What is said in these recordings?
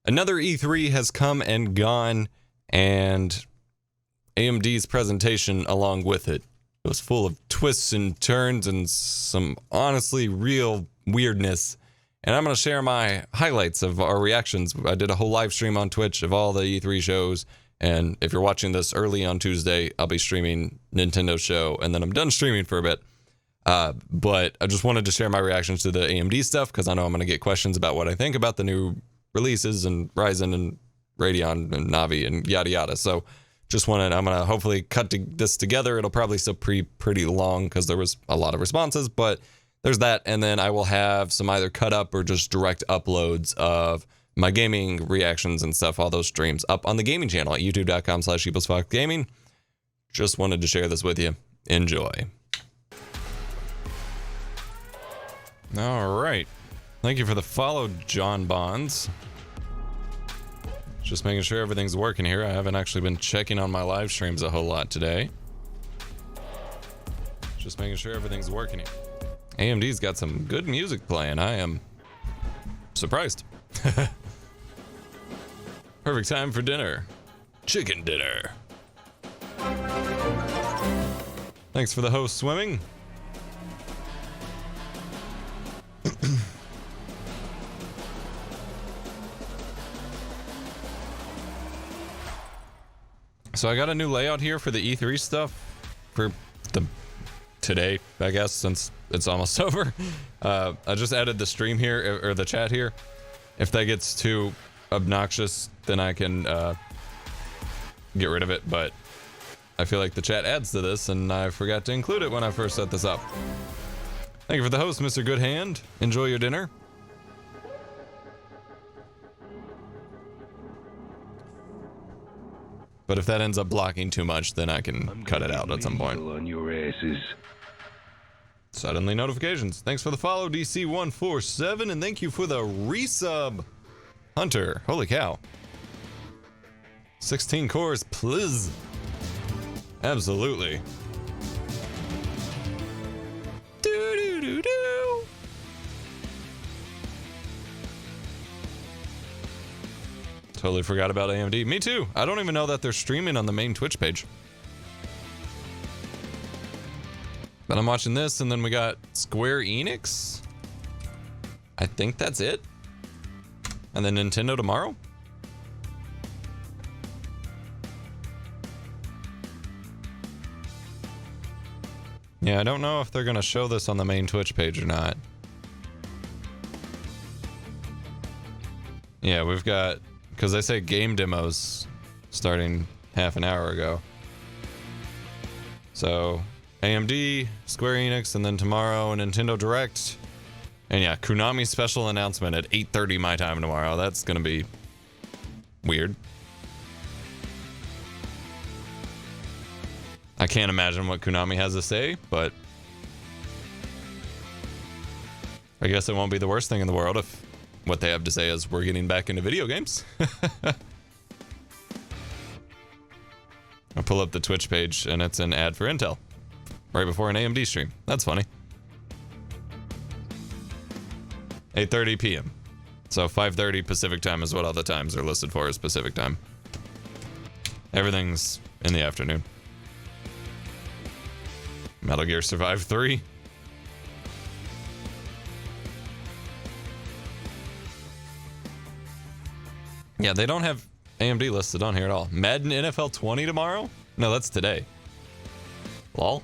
Another E3 has come and gone, and AMD's presentation along with it. It was full of twists and turns and some honestly real weirdness. And I'm going to share my highlights of our reactions. I did a whole live stream on Twitch of all the E3 shows. And if you're watching this early on Tuesday, I'll be streaming Nintendo's show, and then I'm done streaming for a bit. But I just wanted to share my reactions to the AMD stuff, because I know I'm going to get questions about what I think about the new releases and Ryzen and Radeon and Navi and yada yada. So I'm going to hopefully cut this together. It'll probably still be pretty long because there was a lot of responses, but there's that. And then I will have some either cut up or just direct uploads of my gaming reactions and stuff, all those streams up on the gaming channel at youtube.com/EposVox Gaming. Just wanted to share this with you. Enjoy. All right. Thank you for the follow, John Bonds. Just making sure everything's working here. I haven't actually been checking on my live streams a whole lot today. Just making sure everything's working here. AMD's got some good music playing. I am surprised. Perfect time for dinner. Chicken dinner. Thanks for the host swimming. So I got a new layout here for the E3 stuff for today, I guess, since it's almost over. I just added the stream here, or the chat here. If that gets too obnoxious, then I can get rid of it, but I feel like the chat adds to this, and I forgot to include it when I first set this up. Thank you for the host, Mr. Goodhand. Enjoy your dinner. But if that ends up blocking too much, then I can cut it out at some point. On your asses. Suddenly notifications. Thanks for the follow, DC147, and thank you for the resub, Hunter. Holy cow. 16 cores, please. Absolutely. Do-do-do-do. Totally forgot about AMD. Me too. I don't even know that they're streaming on the main Twitch page. But I'm watching this, and then we got Square Enix. I think that's it. And then Nintendo tomorrow. Yeah, I don't know if they're going to show this on the main Twitch page or not. Yeah, we've got, because they say game demos starting half an hour ago. So AMD, Square Enix, and then tomorrow Nintendo Direct. And yeah, Konami special announcement at 8:30 my time tomorrow. That's gonna be weird. I can't imagine what Konami has to say, but I guess it won't be the worst thing in the world if what they have to say is we're getting back into video games. I'll pull up the Twitch page and it's an ad for Intel right before an AMD stream. That's funny. 8:30 p.m. So 5:30 Pacific time is what all the times are listed for, as Pacific time. Everything's in the afternoon. Metal Gear Survive 3. Yeah, they don't have AMD listed on here at all. Madden NFL 20 tomorrow? No, that's today. Lol.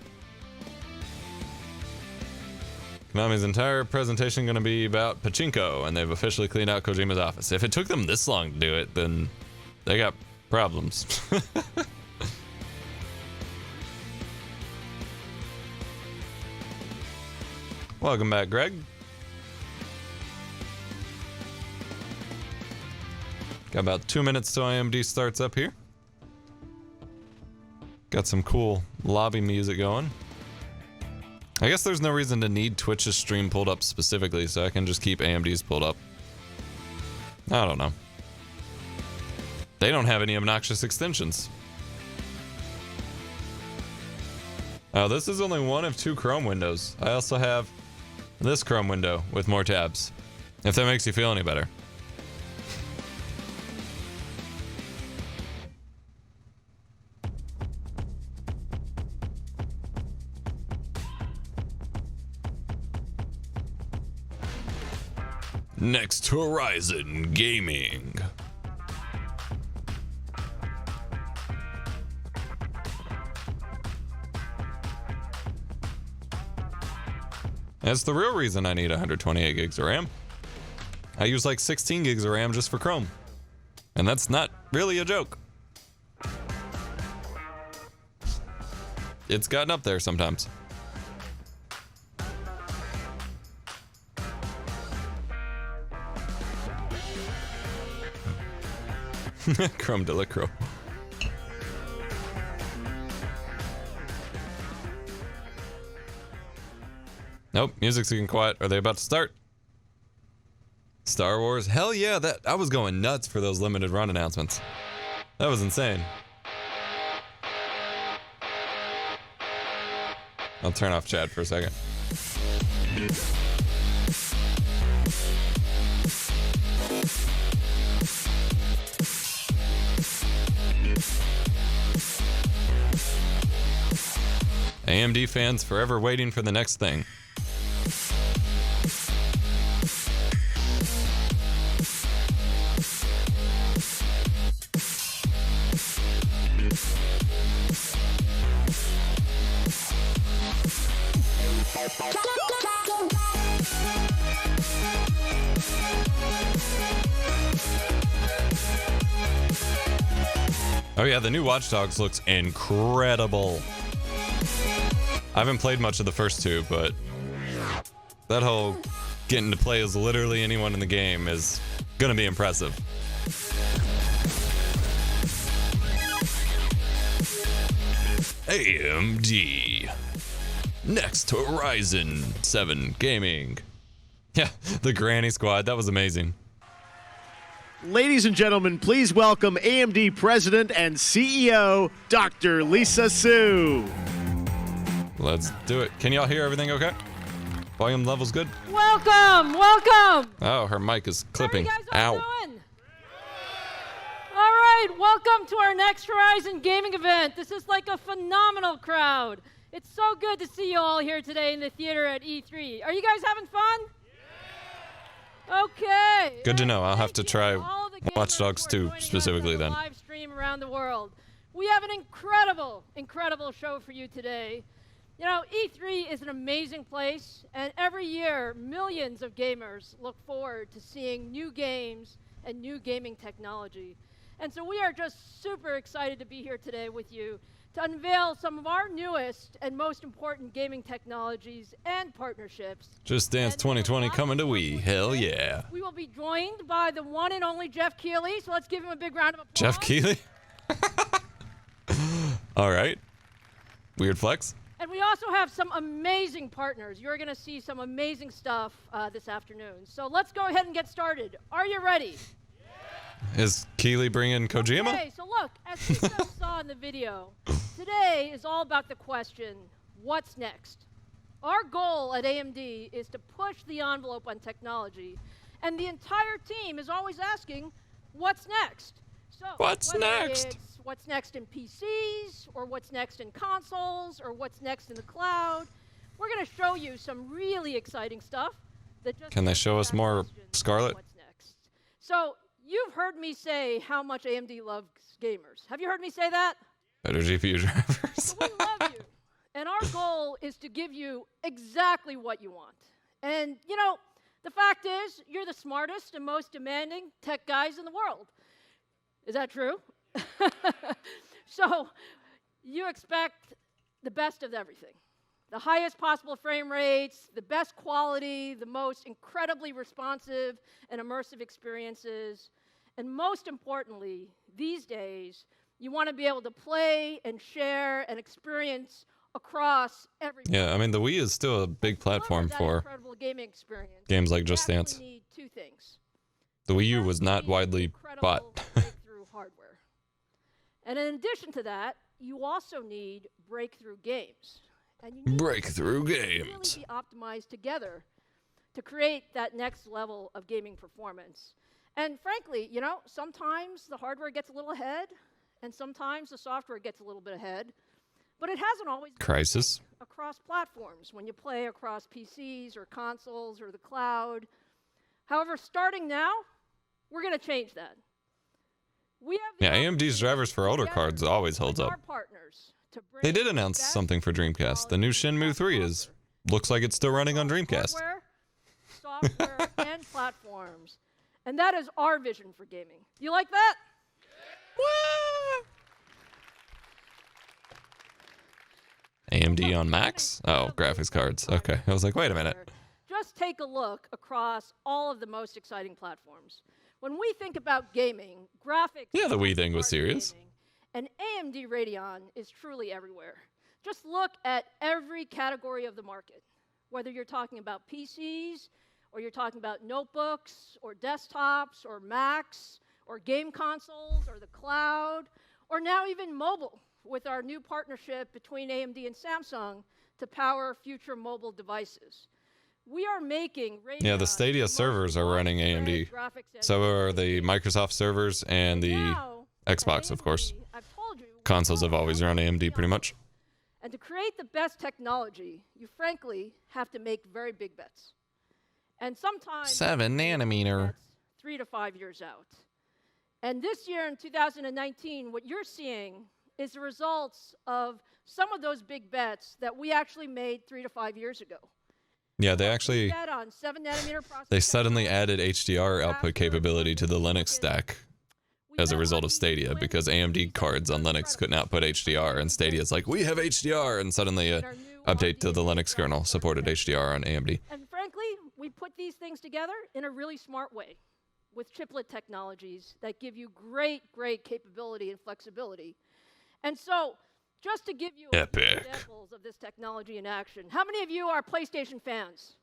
Konami's entire presentation going to be about pachinko, and they've officially cleaned out Kojima's office. If it took them this long to do it, then they got problems. Welcome back, Greg. Got about 2 minutes till AMD starts up here. Got some cool lobby music going. I guess there's no reason to need Twitch's stream pulled up specifically, so I can just keep AMD's pulled up. I don't know. They don't have any obnoxious extensions. Oh, this is only one of 2 Chrome windows. I also have this Chrome window with more tabs, if that makes you feel any better. Next Horizon Gaming. That's the real reason I need 128 gigs of RAM. I use like 16 gigs of RAM just for Chrome. And that's not really a joke. It's gotten up there sometimes. Chrome de la Crow. Nope, music's getting quiet. Are they about to start? Star Wars? Hell yeah, I was going nuts for those limited run announcements. That was insane. I'll turn off chat for a second. AMD fans forever waiting for the next thing. Oh yeah, the new Watch Dogs looks incredible. I haven't played much of the first two, but that whole getting to play as literally anyone in the game is gonna be impressive. AMD. Next Horizon 7 Gaming. Yeah, the Granny Squad, that was amazing. Ladies and gentlemen, please welcome AMD President and CEO, Dr. Lisa Su. Let's do it. Can y'all hear everything okay? Volume level's good? Welcome, welcome. Oh, her mic is clipping. How are you guys all Ow. doing? All right, welcome to our next Horizon Gaming event. This is like a phenomenal crowd. It's so good to see you all here today in the theater at E3. Are you guys having fun? Okay. Good to know. I'll have to Thank you try all the Watch gamers Dogs for 2 joining us specifically on the then. live stream around the world. We have an incredible show for you today. You know, E3 is an amazing place, and every year, millions of gamers look forward to seeing new games and new gaming technology. And so we are just super excited to be here today with you to unveil some of our newest and most important gaming technologies and partnerships. Just Dance And 2020 coming to we Wii. Hell yeah. We will be joined by the one and only Jeff Keighley, so let's give him a big round of applause. Jeff Keighley? All right. Weird flex. And we also have some amazing partners. You're going to see some amazing stuff this afternoon. So let's go ahead and get started. Are you ready? Is Keighley bringing Kojima? Okay, so look, as you just saw in the video, today is all about the question, what's next? Our goal at AMD is to push the envelope on technology, and the entire team is always asking, what's next? So What's whether next? It's what's next in PCs, or what's next in consoles, or what's next in the cloud, we're going to show you some really exciting stuff. That just Can they answers show us that more question, Scarlet? What's next? So you've heard me say how much AMD loves gamers. Have you heard me say that? Better GPU drivers. So we love you. And our goal is to give you exactly what you want. And, you know, the fact is, you're the smartest and most demanding tech guys in the world. Is that true? So you expect the best of everything. The highest possible frame rates, the best quality, the most incredibly responsive and immersive experiences. And most importantly, these days, you want to be able to play and share and experience across every Yeah, I mean, the Wii is still a big platform that for incredible gaming experience. games like You Just actually Dance. need two things. The Wii U First, was you not need widely incredible bought. breakthrough hardware. And in addition to that, you also need breakthrough games. And you need Breakthrough to really games. be optimized together to create that next level of gaming performance. And frankly, you know, sometimes the hardware gets a little ahead, and sometimes the software gets a little bit ahead. But it hasn't always been Crisis. across platforms when you play across PCs or consoles or the cloud. However, starting now, we're going to change that. We have the AMD's drivers for older cards always holds with up. our partners to bring They did the announce best something for Dreamcast. The new Shenmue 3 looks like it's still running on Dreamcast. hardware, software, and platforms. And that is our vision for gaming. You like that? AMD on Macs? Oh, graphics cards. Okay. I was like, wait a minute. Just take a look across all of the most exciting platforms. When we think about gaming, graphics... Yeah, the Wii is thing was part of serious. gaming, and AMD Radeon is truly everywhere. Just look at every category of the market, whether you're talking about PCs, or you're talking about notebooks, or desktops, or Macs, or game consoles, or the cloud, or now even mobile, with our new partnership between AMD and Samsung to power future mobile devices. We are making Radeon Yeah, the Stadia servers are running AMD. So are the Microsoft servers and the Xbox, of course. Consoles have always run AMD pretty much. And to create the best technology, you frankly have to make very big bets. And sometimes 7 nanometer. 3 to 5 years out. And this year in 2019, what you're seeing is the results of some of those big bets that we actually made 3 to 5 years ago. Yeah, they actually, On 7-nanometer process they suddenly technology, added HDR output capability to the Linux stack we as a bet result on of Stadia Win because AMD cards on Linux couldn't output HDR, and Stadia's like, we have HDR, and suddenly in an our new update to the RDNA Linux kernel graphics supported architecture. HDR on AMD. And frankly, we put these things together in a really smart way with chiplet technologies that give you great capability and flexibility. And so, just to give you a few Epic. examples of this technology in action, how many of you are PlayStation fans?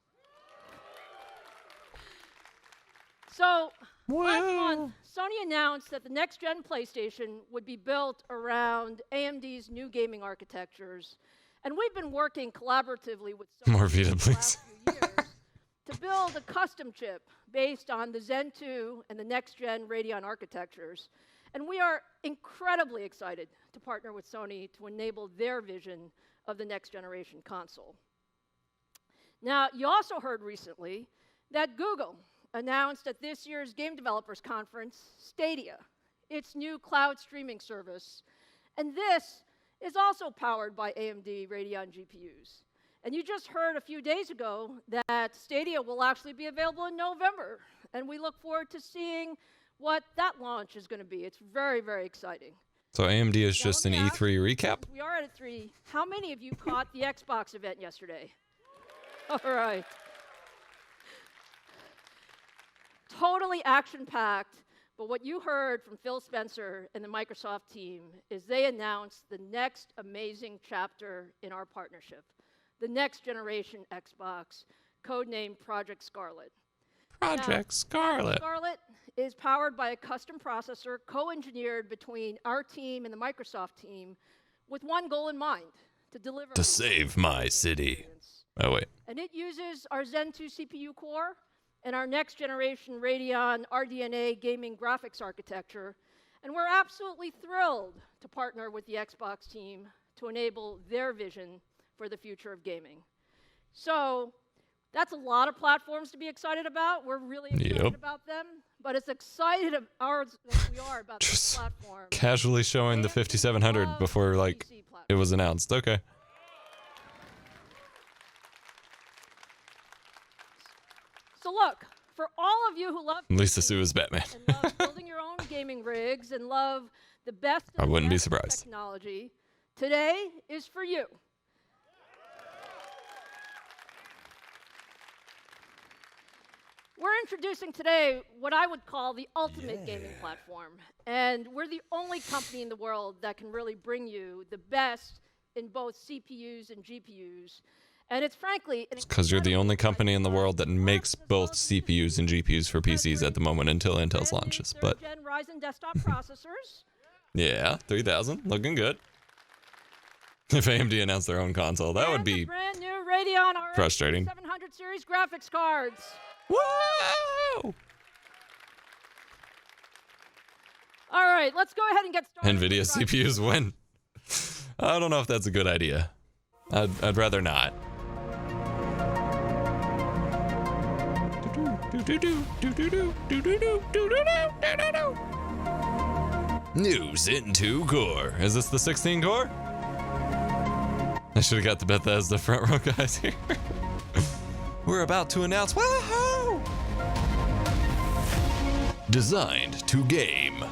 So, last month, Sony announced that the next-gen PlayStation would be built around AMD's new gaming architectures. And we've been working collaboratively with Sony More for Vita, the please. last few years to build a custom chip based on the Zen 2 and the next-gen Radeon architectures. And we are incredibly excited to partner with Sony to enable their vision of the next-generation console. Now, you also heard recently that Google announced at this year's Game Developers Conference Stadia, its new cloud streaming service. And this is also powered by AMD Radeon GPUs. And you just heard a few days ago that Stadia will actually be available in November. And we look forward to seeing what that launch is going to be. It's very exciting. So AMD is Now, just let an me ask E3 you, recap? since we are at E3, how many of you caught the Xbox event yesterday? All right. Totally action-packed, but what you heard from Phil Spencer and the Microsoft team is they announced the next amazing chapter in our partnership, the next generation Xbox, codenamed Project Scarlet. Project Scarlet. Scarlet is powered by a custom processor co-engineered between our team and the Microsoft team with one goal in mind, to deliver To save my city. experience. Oh, wait. And it uses our Zen 2 CPU core and our next generation Radeon RDNA gaming graphics architecture. And we're absolutely thrilled to partner with the Xbox team to enable their vision for the future of gaming. So that's a lot of platforms to be excited about. We're really excited about them, but as excited as we are about this Just platform. Casually showing the 5700 before, like, it was announced. Okay. So look, for all of you who love Lisa PCs Sue is Batman. and love building your own gaming rigs and love the best of I wouldn't be best surprised. technology, today is for you. We're introducing today what I would call the ultimate gaming platform. And we're the only company in the world that can really bring you the best in both CPUs and GPUs. And it's frankly an Because you're the only incredibly company in the world that exciting makes time. both CPUs and GPUs for PCs at the moment until Intel's Brand new launches. But 3rd-gen Ryzen desktop processors. yeah, 3000, looking good. If AMD announced their own console, that would and the be brand new Radeon RX frustrating. 700 series graphics cards. Whoa! All right, let's go ahead and get started. NVIDIA with Ryzen. CPUs win. I don't know if that's a good idea. I'd rather not. New Zen 2 core. Is this the 16 core? I should have got the Bethesda front row guys here. We're about to announce, woohoo! Designed to game.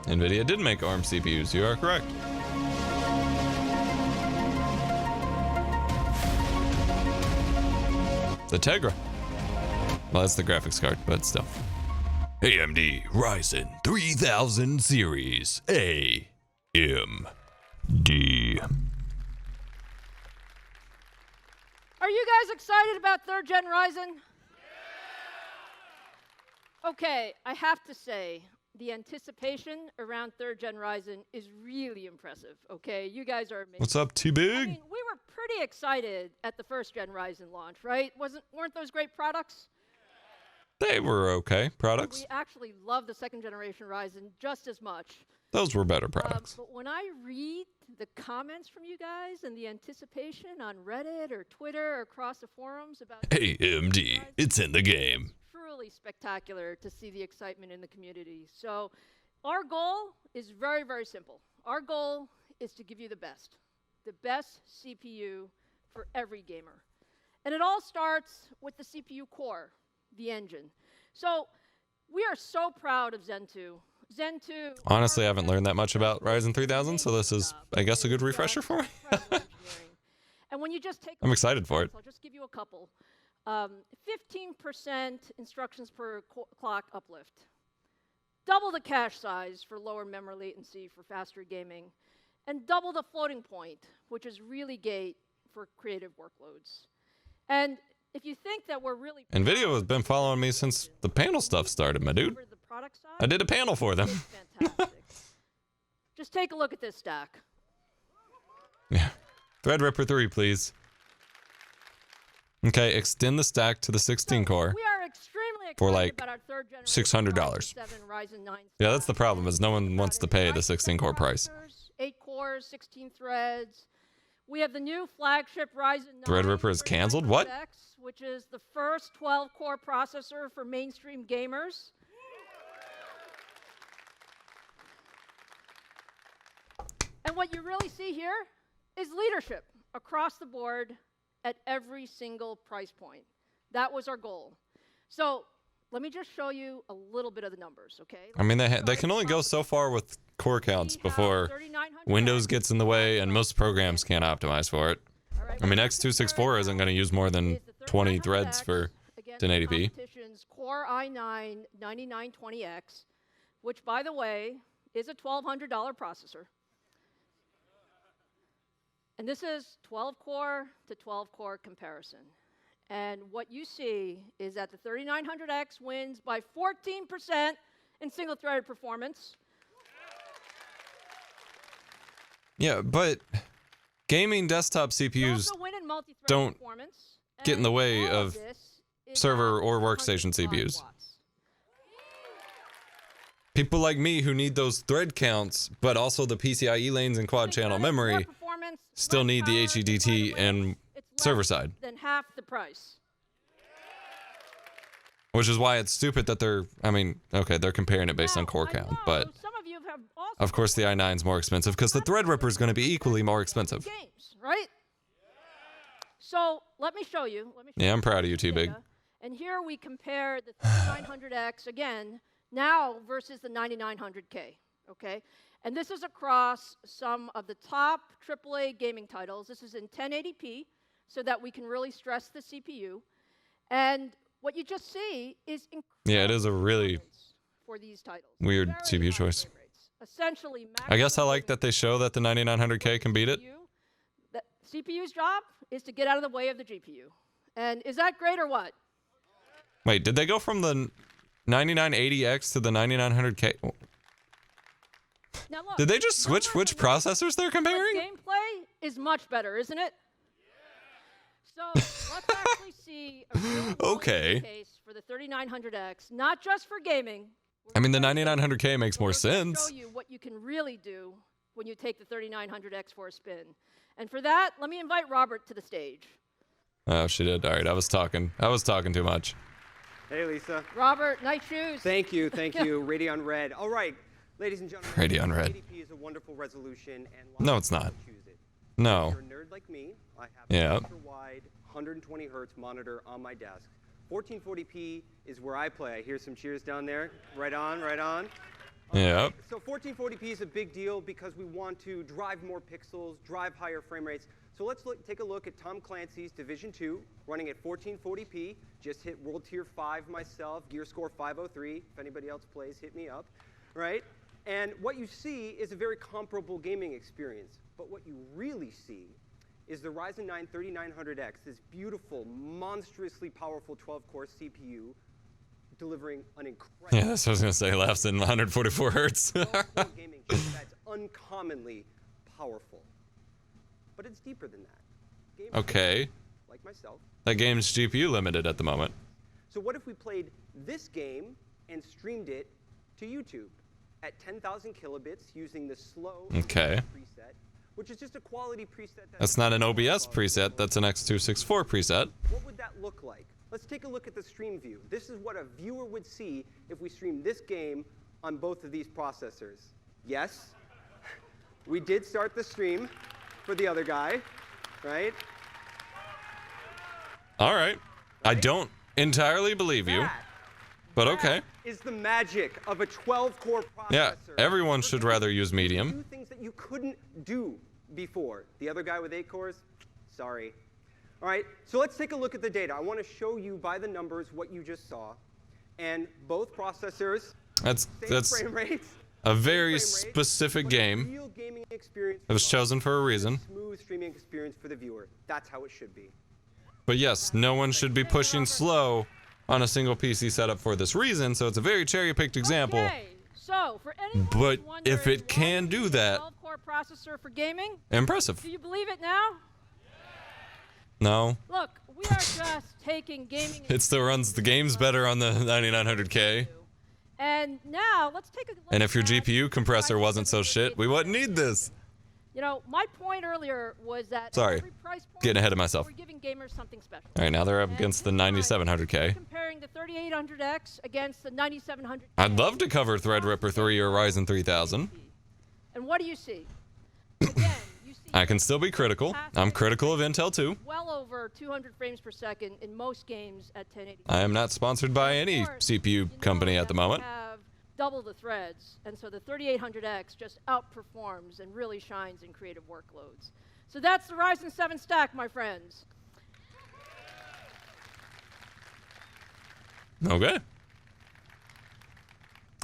NVIDIA did make ARM CPUs, you are correct. The Tegra. Well, that's the graphics card, but still. AMD Ryzen 3000 series AMD. Are you guys excited about 3rd Gen Ryzen? Okay, I have to say, the anticipation around 3rd Gen Ryzen is really impressive, okay? You guys are amazing. What's up, T-Big? I mean, we were pretty excited at the 1st Gen Ryzen launch, right? Weren't those great products? They were okay products. We actually love the 2nd generation Ryzen just as much. Those were better products. But when I read the comments from you guys and the anticipation on Reddit or Twitter or across the forums about AMD, it's in the game. Truly spectacular to see the excitement in the community. So our goal is very, very simple. Our goal is to give you the best CPU for every gamer. And it all starts with the CPU core, the engine. So we are so proud of Zen 2. Zen 2. Honestly, I haven't learned that much about Ryzen 3000, so this is, I guess, a good refresher for me. And when you just take I'm excited for it. I'll just give you a couple. 15% instructions per clock uplift. Double the cache size for lower memory latency for faster gaming. And double the floating point, which is really great for creative workloads. And if you think that we're really... NVIDIA has been following me since the panel stuff started, my dude. I did a panel for them. Fantastic. Just take a look at this stack. Yeah. Threadripper 3, please. Okay, extend the stack to the 16 core. We are extremely excited for like about our 3rd generation $600. Ryzen 9 Yeah, that's the problem, is no one wants to pay the 16 core price. 8 cores, 16 threads. We have the new flagship Ryzen 9 Threadripper is canceled? What? Which is the first 12-core processor for mainstream gamers. And what you really see here is leadership across the board at every single price point. That was our goal. So let me just show you a little bit of the numbers, okay? I mean, they can only go so far with core counts before Windows gets in the way and most programs can't optimize for it. I mean, X264 isn't going to use more than 20 threads for 1080p. Core i9 9920X, which, by the way, is a $1,200 processor. And this is 12-core to 12-core comparison. And what you see is that the 3900X wins by 14% in single-threaded performance. Yeah, but gaming desktop CPUs don't get in the way of server or workstation CPUs. People like me who need those thread counts, but also the PCIe lanes and quad channel memory, still need the HEDT and server side. Than half the price. Which is why it's stupid that they're, I mean, okay, they're comparing it based on core count, but of course the i9's more expensive because the Threadripper is going to be equally more expensive. Games, right? So let me show you. Yeah, I'm proud of you, T-Big. And here we compare the 3900X again now versus the 9900K, okay? And this is across some of the top AAA gaming titles. This is in 1080p so that we can really stress the CPU. And what you just see is yeah, it is a really for these titles. Weird CPU choice. Essentially, I guess I like that they show that the 9900K can beat it. The CPU's job is to get out of the way of the GPU. And is that great or what? Wait, did they go from the 9980X to the 9900K? Now look, did they just switch which processors they're comparing? Gameplay is much better, isn't it? So let's actually see a really case for the 3900X, not just for gaming. I mean, the 9900K makes more sense. Show you what you can really do when you take the 3900X for a spin. And for that, let me invite Robert to the stage. Oh, she did. All right, I was talking too much. Hey, Lisa. Robert, nice shoes. Thank you. Radeon Red. All right, ladies and gentlemen. Radeon Red. 1080p is a wonderful resolution, and No, it's not. choose it. No. If you're a nerd like me, I have Yeah. an ultra-wide 120 hertz monitor on my desk. 1440p is where I play. I hear some cheers down there. Right on, right on. Yep. So 1440p is a big deal because we want to drive more pixels, drive higher frame rates. So let's take a look at Tom Clancy's Division 2 running at 1440p. Just hit World Tier 5 myself, gear score 503. If anybody else plays, hit me up, right? And what you see is a very comparable gaming experience. But what you really see is the Ryzen 9 3900X, this beautiful, monstrously powerful 12-core CPU, delivering an incredible Yeah, that's what I was gonna say. Laughs in 144 hertz. gaming chip that's uncommonly powerful. But it's deeper than that. Gamers Okay. like myself. That game's GPU limited at the moment. So what if we played this game and streamed it to YouTube at 10,000 kilobits using the slow Okay. preset, which is just a quality preset. That's not an OBS preset. That's an X264 preset. What would that look like? Let's take a look at the stream view. This is what a viewer would see if we streamed this game on both of these processors. Yes, we did start the stream for the other guy, right? All right. I don't entirely believe you, but okay. That is the magic of a 12-core processor. Yeah, everyone should rather use medium. Do things that you couldn't do before. The other guy with 8 cores, sorry. All right, so let's take a look at the data. I want to show you by the numbers what you just saw. And both processors, That's frame rates, a very frame rate, specific but a game. real gaming experience It was chosen for a reason. smooth streaming experience for the viewer. That's how it should be. But yes, no one should be pushing slow on a single PC setup for this reason, so it's a very cherry-picked example. Okay, so for anyone But who's wondering if it why can we do use a that- 12-core processor for gaming, Impressive. do you believe it now? No. Look, we are just taking gaming. It still runs the games better on the 9900K. And now let's take a look. And if your at GPU compressor the wasn't so shit, we wouldn't need this. You know, my point earlier was that Sorry, every price point, getting ahead of myself. we're giving gamers something special. All right, now they're up And against the this time, 9700K. Comparing the 3800X against the 9700. I'd love to cover Threadripper 3 or Ryzen 3000. And what do you see? Again, you see I can still be critical. I'm critical of Intel too. well over 200 frames per second in most games at 1080. I am not sponsored by any Of course, CPU you company know at the that we moment. have double the threads, and so the 3800X just outperforms and really shines in creative workloads. So that's the Ryzen 7 stack, my friends. Okay.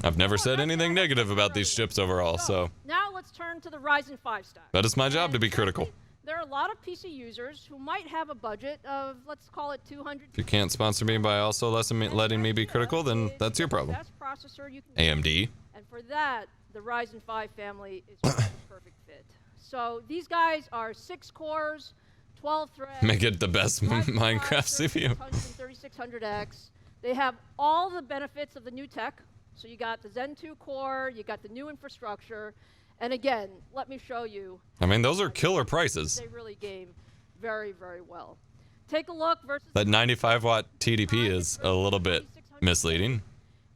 I've never said anything negative about these chips overall, so Now let's turn to the Ryzen 5 stack. that is my job to be And critical. frankly, there are a lot of PC users who might have a budget of, let's call it 200. If you can't sponsor me by also letting me be critical, then that's your problem. Best processor you can get. AMD. And for that, the Ryzen 5 family is just a perfect fit. So these guys are 6 cores, 12 threads. Make it the best Ryzen 5 Minecraft CPU. 3600X. They have all the benefits of the new tech. So you got the Zen 2 core, you got the new infrastructure, and again, let me show you. I mean, those are killer prices. They really game very, very well. Take a look versus That 95 watt TDP is a little bit misleading.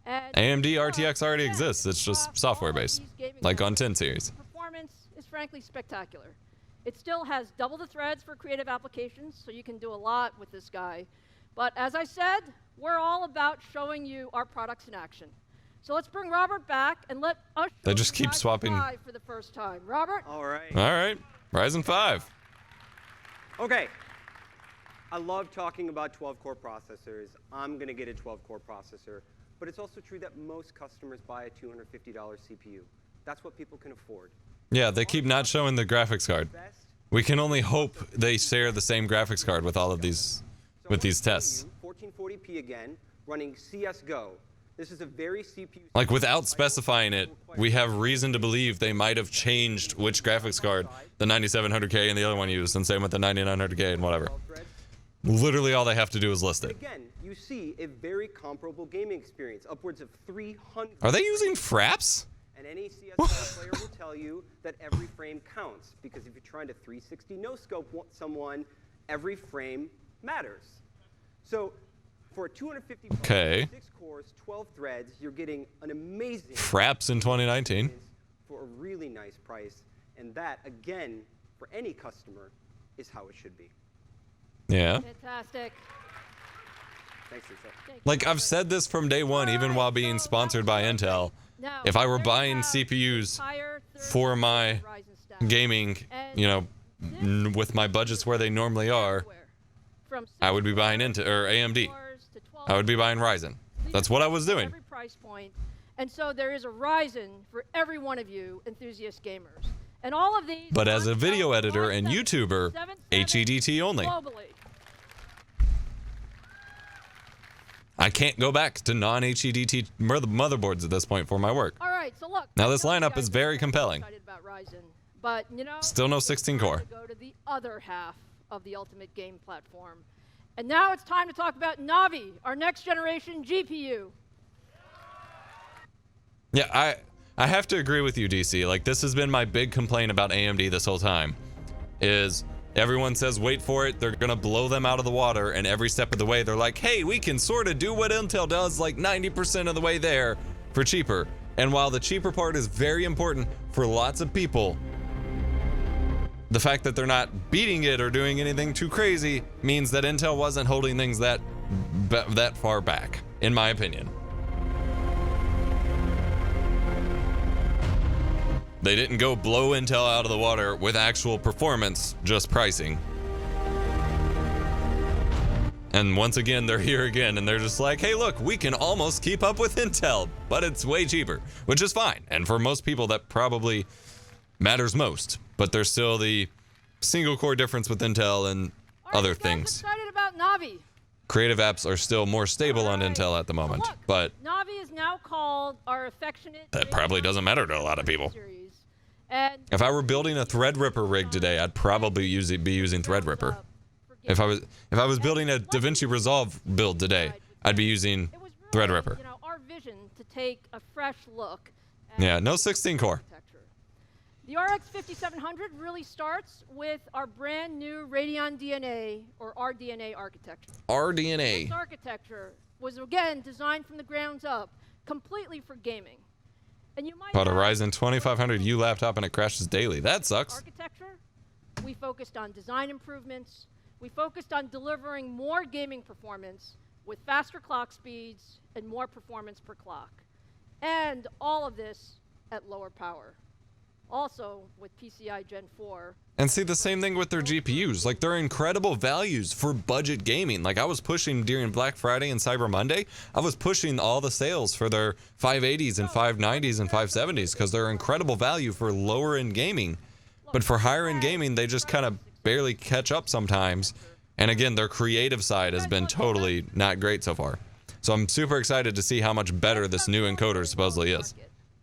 and AMD RTX already exists. It's just software based, like on 10 series. Performance is frankly spectacular. It still has double the threads for creative applications, so you can do a lot with this guy. But as I said, we're all about showing you our products in action. So let's bring Robert back and let us show They just you keep Ryzen swapping. 5 for the first time. Robert? All right. All right, Ryzen 5. Okay. I love talking about 12-core processors. I'm going to get a 12-core processor. But it's also true that most customers buy a $250 CPU. That's what people can afford. Yeah, they keep not showing the graphics card. Best. We can only hope they share the same graphics card with all of these, So with I'm these gonna tests. show you 1440p again, running CSGO. This is a very CPU. Like, without specifying it, we have reason to believe they might have changed which graphics card the 9700K and the other one used, and same with the 9900K and whatever. Literally all they have to do is list But it. again, you see a very comparable gaming experience, upwards of 300. Are they using fraps? And any CSGO player will tell you that every frame counts, because if you're trying to 360 no-scope someone, every frame matters. So for 250 Okay. 6 cores, 12 threads, you're getting an amazing Fraps in 2019. for a really nice price. And that, again, for any customer, is how it should be. Yeah. Fantastic. Thanks, Lisa. Thank you. Like, I've said this from day one, even while being sponsored by Intel. Now, If I were there you buying have CPUs entire third for my Ryzen stack. gaming, you know, with my budgets where they normally are, From I would be buying into or AMD. I would be buying Ryzen. That's what I was doing. Every price point. And so there is a Ryzen for every one of you enthusiast gamers. And all of these But as a on video sale editor and 77, YouTuber, 77 HEDT only. globally. I can't go back to non-HEDT motherboards at this point for my work. All right, so look. Now, I this know you lineup guys is are very compelling. Excited about Ryzen, but you know, Still no it's 16 time core. to go to the other half of the ultimate game platform. And now it's time to talk about Navi, our next generation GPU. Yeah, I have to agree with you, DC. Like, this has been my big complaint about AMD this whole time, is everyone says, wait for it, they're gonna blow them out of the water, and every step of the way they're like, hey, we can sort of do what Intel does like 90% of the way there for cheaper. And while the cheaper part is very important for lots of people, the fact that they're not beating it or doing anything too crazy means that Intel wasn't holding things that far back, in my opinion. They didn't go blow Intel out of the water with actual performance, just pricing. And once again, they're here again, and they're just like, hey, look, we can almost keep up with Intel, but it's way cheaper, which is fine. And for most people, that probably matters most. But there's still the single core difference with Intel and All right, other you guys things. excited about Navi? Creative apps are still more stable on All right. Intel at the So moment, look, but Navi is now called our affectionate. that probably doesn't matter to a lot of people. Series. And If I were building a Threadripper rig today, I'd probably be using Threadripper. If I was building a DaVinci Resolve build today, I'd be using it was really, Threadripper. you know, our vision to take a fresh look at Yeah, no 16 core. architecture. The RX 5700 really starts with our brand new Radeon DNA or RDNA architecture. RDNA. This architecture was again designed from the ground up, completely for gaming. And you might Bought a ask, Ryzen 2500U laptop and it crashes daily. That sucks. architecture, we focused on design improvements. We focused on delivering more gaming performance with faster clock speeds and more performance per clock. And all of this at lower power. Also with PCI Gen 4. And see the same thing with their GPUs. Like, they're incredible values for budget gaming. Like, I was pushing during Black Friday and Cyber Monday, I was pushing all the sales for their 580s and 590s and 570s because they're incredible value for lower end gaming. But for higher end gaming, they just kind of barely catch up sometimes. And again, their creative side has been totally not great so far. So I'm super excited to see how much better this new encoder supposedly is.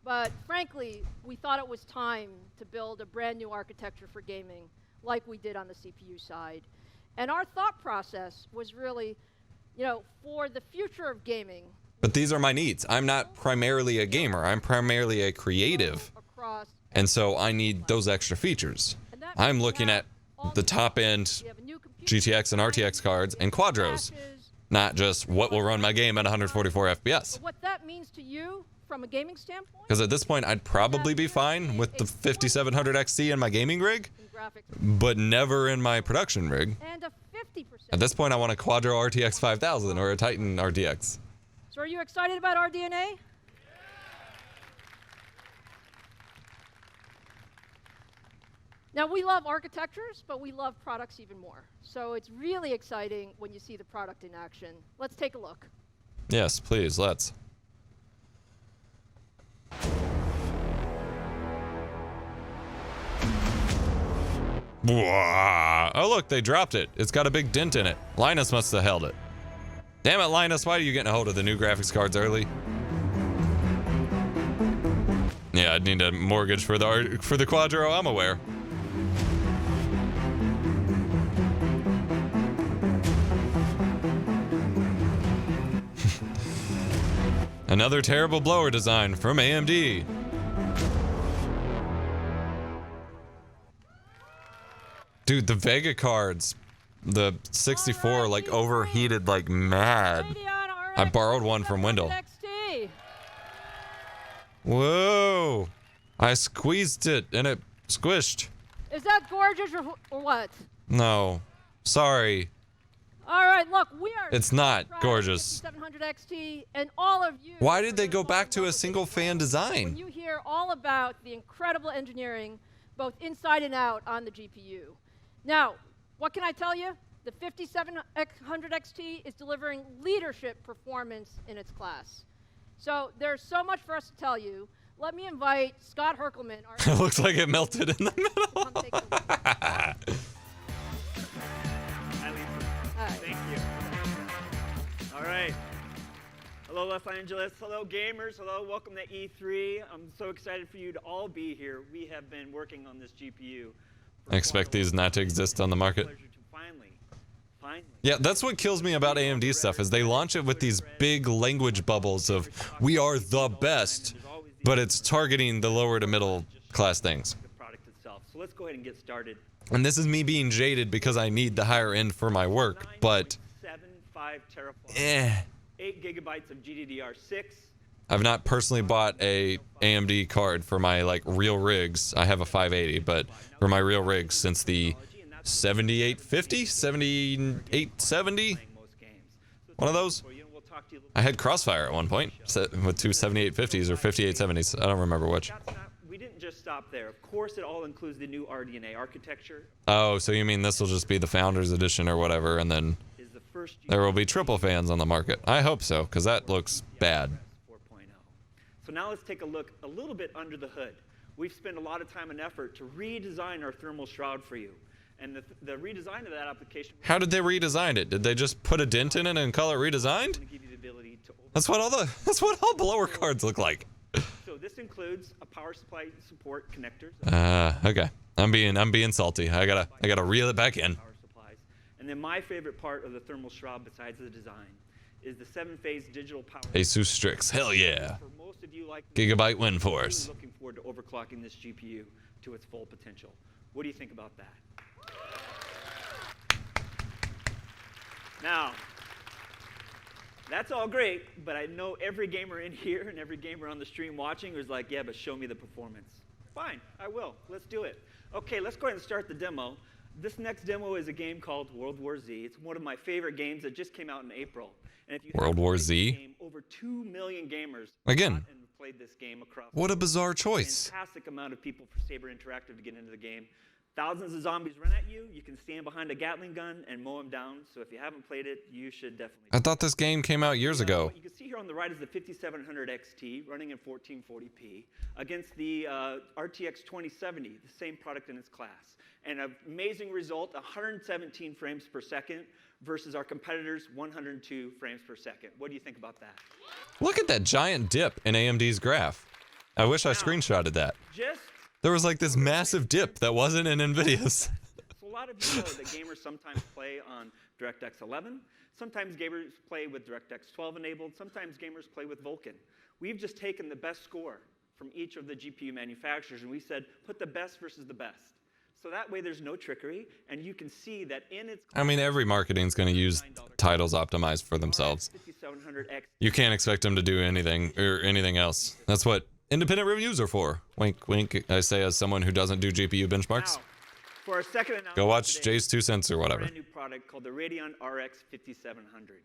But frankly, we thought it was time to build a brand new architecture for gaming like we did on the CPU side. And our thought process was really, you know, for the future of gaming. But these are my needs. I'm not primarily a gamer. I'm primarily a creative. Across, And so I need those extra features. and that I'm means looking now at all the these top cards, end we have a new computer, GTX and RTX cards and quadros, patches. not just what will run my game at 144 FPS. But what that means to you from a gaming standpoint, Because at this point, I'd probably be fine with the 5700 XT in my gaming rig, in graphics, but never in my production rig. and a 50%. At this point, I want a Quadro RTX 5000 or a Titan RTX. So are you excited about RDNA? Now, we love architectures, but we love products even more. So it's really exciting when you see the product in action. Let's take a look. Yes, please, let's. Wah. Oh, look, they dropped it. It's got a big dent in it. Linus must have held it. Damn it, Linus, why are you getting a hold of the new graphics cards early? Yeah, I'd need a mortgage for the Quadro, I'm aware. Another terrible blower design from AMD. Dude, the Vega cards, the 64, like overheated like mad. I borrowed one from Wendell. Whoa! I squeezed it and it squished. Is that gorgeous or what? No. Sorry. All right, look, we are. It's not gorgeous. 700 XT and all of you. Why did they go back to a single fan When design? you hear all about the incredible engineering, both inside and out on the GPU. Now, what can I tell you? The 5700 XT is delivering leadership performance in its class. So there's so much for us to tell you. Let me invite Scott Herkelman. It looks like it melted in the middle. Come take a look. Hi, Lisa. Hi. Thank you. All right. Hello, Los Angeles. Hello, gamers. Hello, welcome to E3. I'm so excited for you to all be here. We have been working on this GPU. I expect these not to exist on the market. Pleasure to finally. Yeah, that's what kills me about AMD stuff is they launch it with these big language bubbles of we are the best, but it's targeting the lower to middle class things. The product itself. So let's go ahead and get started. And this is me being jaded because I need the higher end for my work, but 9.75 teraflops. 8 gigabytes of GDDR6. I've not personally bought a AMD card for my like real rigs. I have a 580, but for my real rigs since the 7850, 7870, one of those. I had Crossfire at one point with two 7850s or 5870s. I don't remember which. We didn't just stop there. Of course, it all includes the new RDNA architecture. Oh, so you mean this will just be the Founders Edition or whatever, and then there will be triple fans on the market. I hope so, because that looks bad. 4.0. So now let's take a look a little bit under the hood. We've spent a lot of time and effort to redesign our thermal shroud for you. And the redesign of that application... How did they redesign it? Did they just put a dent in it and call it redesigned? That's what all blower cards look like. So this includes a power supply support connectors. Okay. I'm being salty. I gotta reel it back in. Power supplies. And then my favorite part of the thermal shroud, besides the design, is the 7-phase digital power. Asus Strix. Hell yeah. For most of you, like Gigabyte WindForce. Looking forward to overclocking this GPU to its full potential. What do you think about that? Now, that's all great, but I know every gamer in here and every gamer on the stream watching was like, yeah, but show me the performance. Fine, I will. Let's do it. Okay, let's go ahead and start the demo. This next demo is a game called World War Z. It's one of my favorite games that just came out in April. And if you World War Z? Game, over 2 million gamers Again, played this game across. what a bizarre choice. Fantastic amount of people for Saber Interactive to get into the game. Thousands of zombies run at you. You can stand behind a Gatling gun and mow them down. So if you haven't played it, you should definitely. I thought this game came out years ago. What you can see here on the right is the 5700 XT running in 1440p against the RTX 2070, the same product in its class. And an amazing result, 117 frames per second versus our competitors' 102 frames per second. What do you think about that? Look at that giant dip in AMD's graph. I wish I screenshotted that. There was like this massive dip that wasn't in NVIDIA's. So a lot of you know that gamers sometimes play on DirectX 11. Sometimes gamers play with DirectX 12 enabled. Sometimes gamers play with Vulkan. We've just taken the best score from each of the GPU manufacturers, and we said, put the best versus the best. So that way there's no trickery, and you can see that in its... I mean, every marketing's going to use titles optimized for themselves. You can't expect them to do anything or anything else. That's what independent reviews are for. Wink, wink, I say as someone who doesn't do GPU benchmarks. Now, for our second announcement Go watch today, Jay's 2 cents or whatever. a brand new product called the Radeon RX 5700.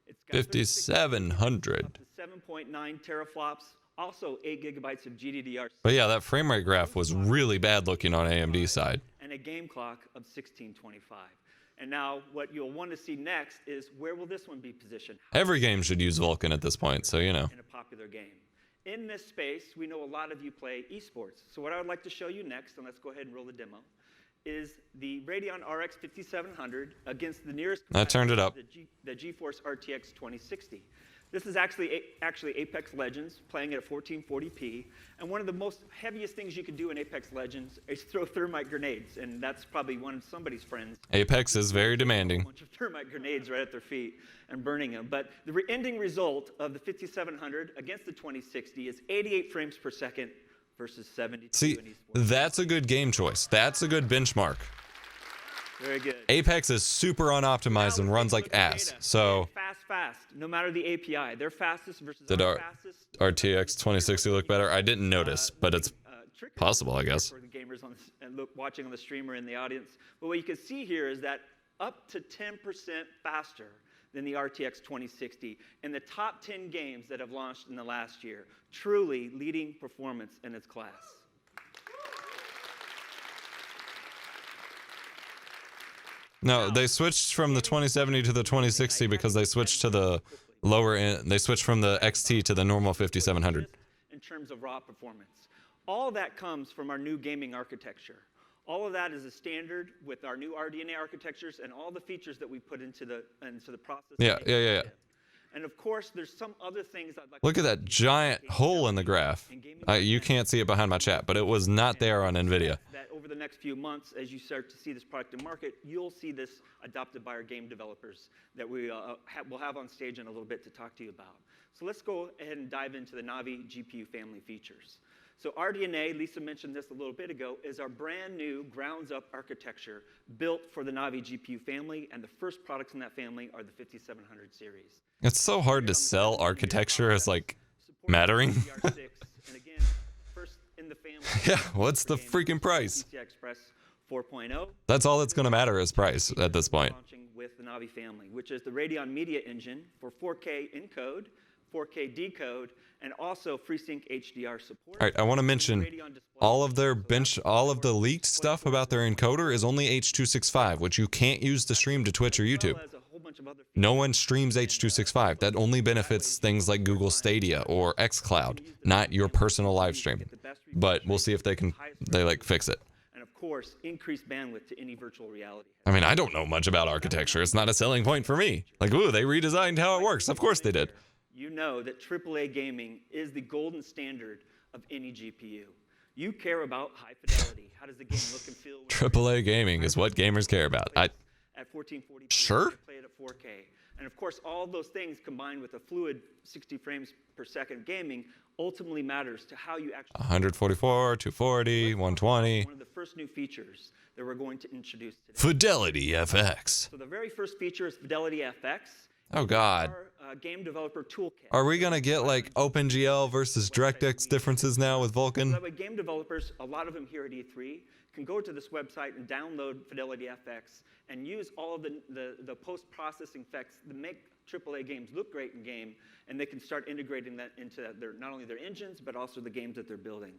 It's got 5700. 7.9 teraflops, also 8 gigabytes of GDDR. But yeah, that frame rate graph was really bad looking on AMD's side. And a game clock of 1625. And now what you'll want to see next is where will this one be positioned? Every game should use Vulkan at this point, so you know. In a popular game. In this space, we know a lot of you play esports. So what I would like to show you next, and let's go ahead and roll the demo, is the Radeon RX 5700 against the nearest... I turned it up. The GeForce RTX 2060. This is actually Apex Legends, playing at 1440p. And one of the most heaviest things you can do in Apex Legends is throw thermite grenades. And that's probably one of somebody's friends. Apex is very demanding. A bunch of thermite grenades right at their feet and burning them. But the ending result of the 5700 against the 2060 is 88 frames per second, versus 72 See, in esports. that's a good game choice. That's a good benchmark. Very good. Apex is super unoptimized and runs like ass. So Fast. No matter the API, their fastest versus did our our fastest. RTX 2060 look better? I didn't notice, but it's possible, I guess. For the gamers on this, and watching on the stream or in the audience. But what you can see here is that up to 10% faster than the RTX 2060 in the top 10 games that have launched in the last year. Truly leading performance in its class. No, they switched from the 2070 to the 2060 because they switched to the lower end. They switched from the XT to the normal 5700. In terms of raw performance. All that comes from our new gaming architecture. All of that is a standard with our new RDNA architectures and all the features that we put into the process. Yeah. And of course, there's some other things I'd like Look to at that giant hole in the graph. You can't see it behind my chat, but it was not there on NVIDIA. That over the next few months, as you start to see this product in market, you'll see this adopted by our game developers that we will have on stage in a little bit to talk to you about. So let's go ahead and dive into the Navi GPU family features. So RDNA, Lisa mentioned this a little bit ago, is our brand new grounds-up architecture built for the Navi GPU family, and the first products in that family are the 5700 series. It's so hard to sell architecture as like mattering. And again, first in the family. Yeah, what's the freaking price? PCI Express 4.0. That's all that's going to matter is price at this point. Launching with the Navi family, which is the Radeon Media Engine for 4K encode, 4K decode, and also FreeSync HDR support. All right, I want to mention all of the leaked stuff about their encoder is only H.265, which you can't use to stream to Twitch or YouTube. No one streams H.265. That only benefits things like Google Stadia or xCloud, not your personal live stream. But we'll see if they fix it. And of course, increased bandwidth to any virtual reality. I mean, I don't know much about architecture. It's not a selling point for me. Like, ooh, they redesigned how it works. Of course they did. You know that AAA gaming is the golden standard of any GPU. You care about high fidelity. How does the game look and feel? AAA gaming is what gamers care about. At 1440p, Sure. play it at 4K. And of course, all those things combined with a fluid 60 frames per second gaming ultimately matters to how you actually 144, 240, 120. one of the first new features that we're going to introduce today. Fidelity FX. So the very first feature is Fidelity FX. Oh, God. Our game developer toolkit. Are we going to get like OpenGL versus DirectX differences now with Vulkan? So that way game developers, a lot of them here at E3, can go to this website and download Fidelity FX and use all of the post-processing effects that make AAA games look great in game, and they can start integrating that into not only their engines, but also the games that they're building.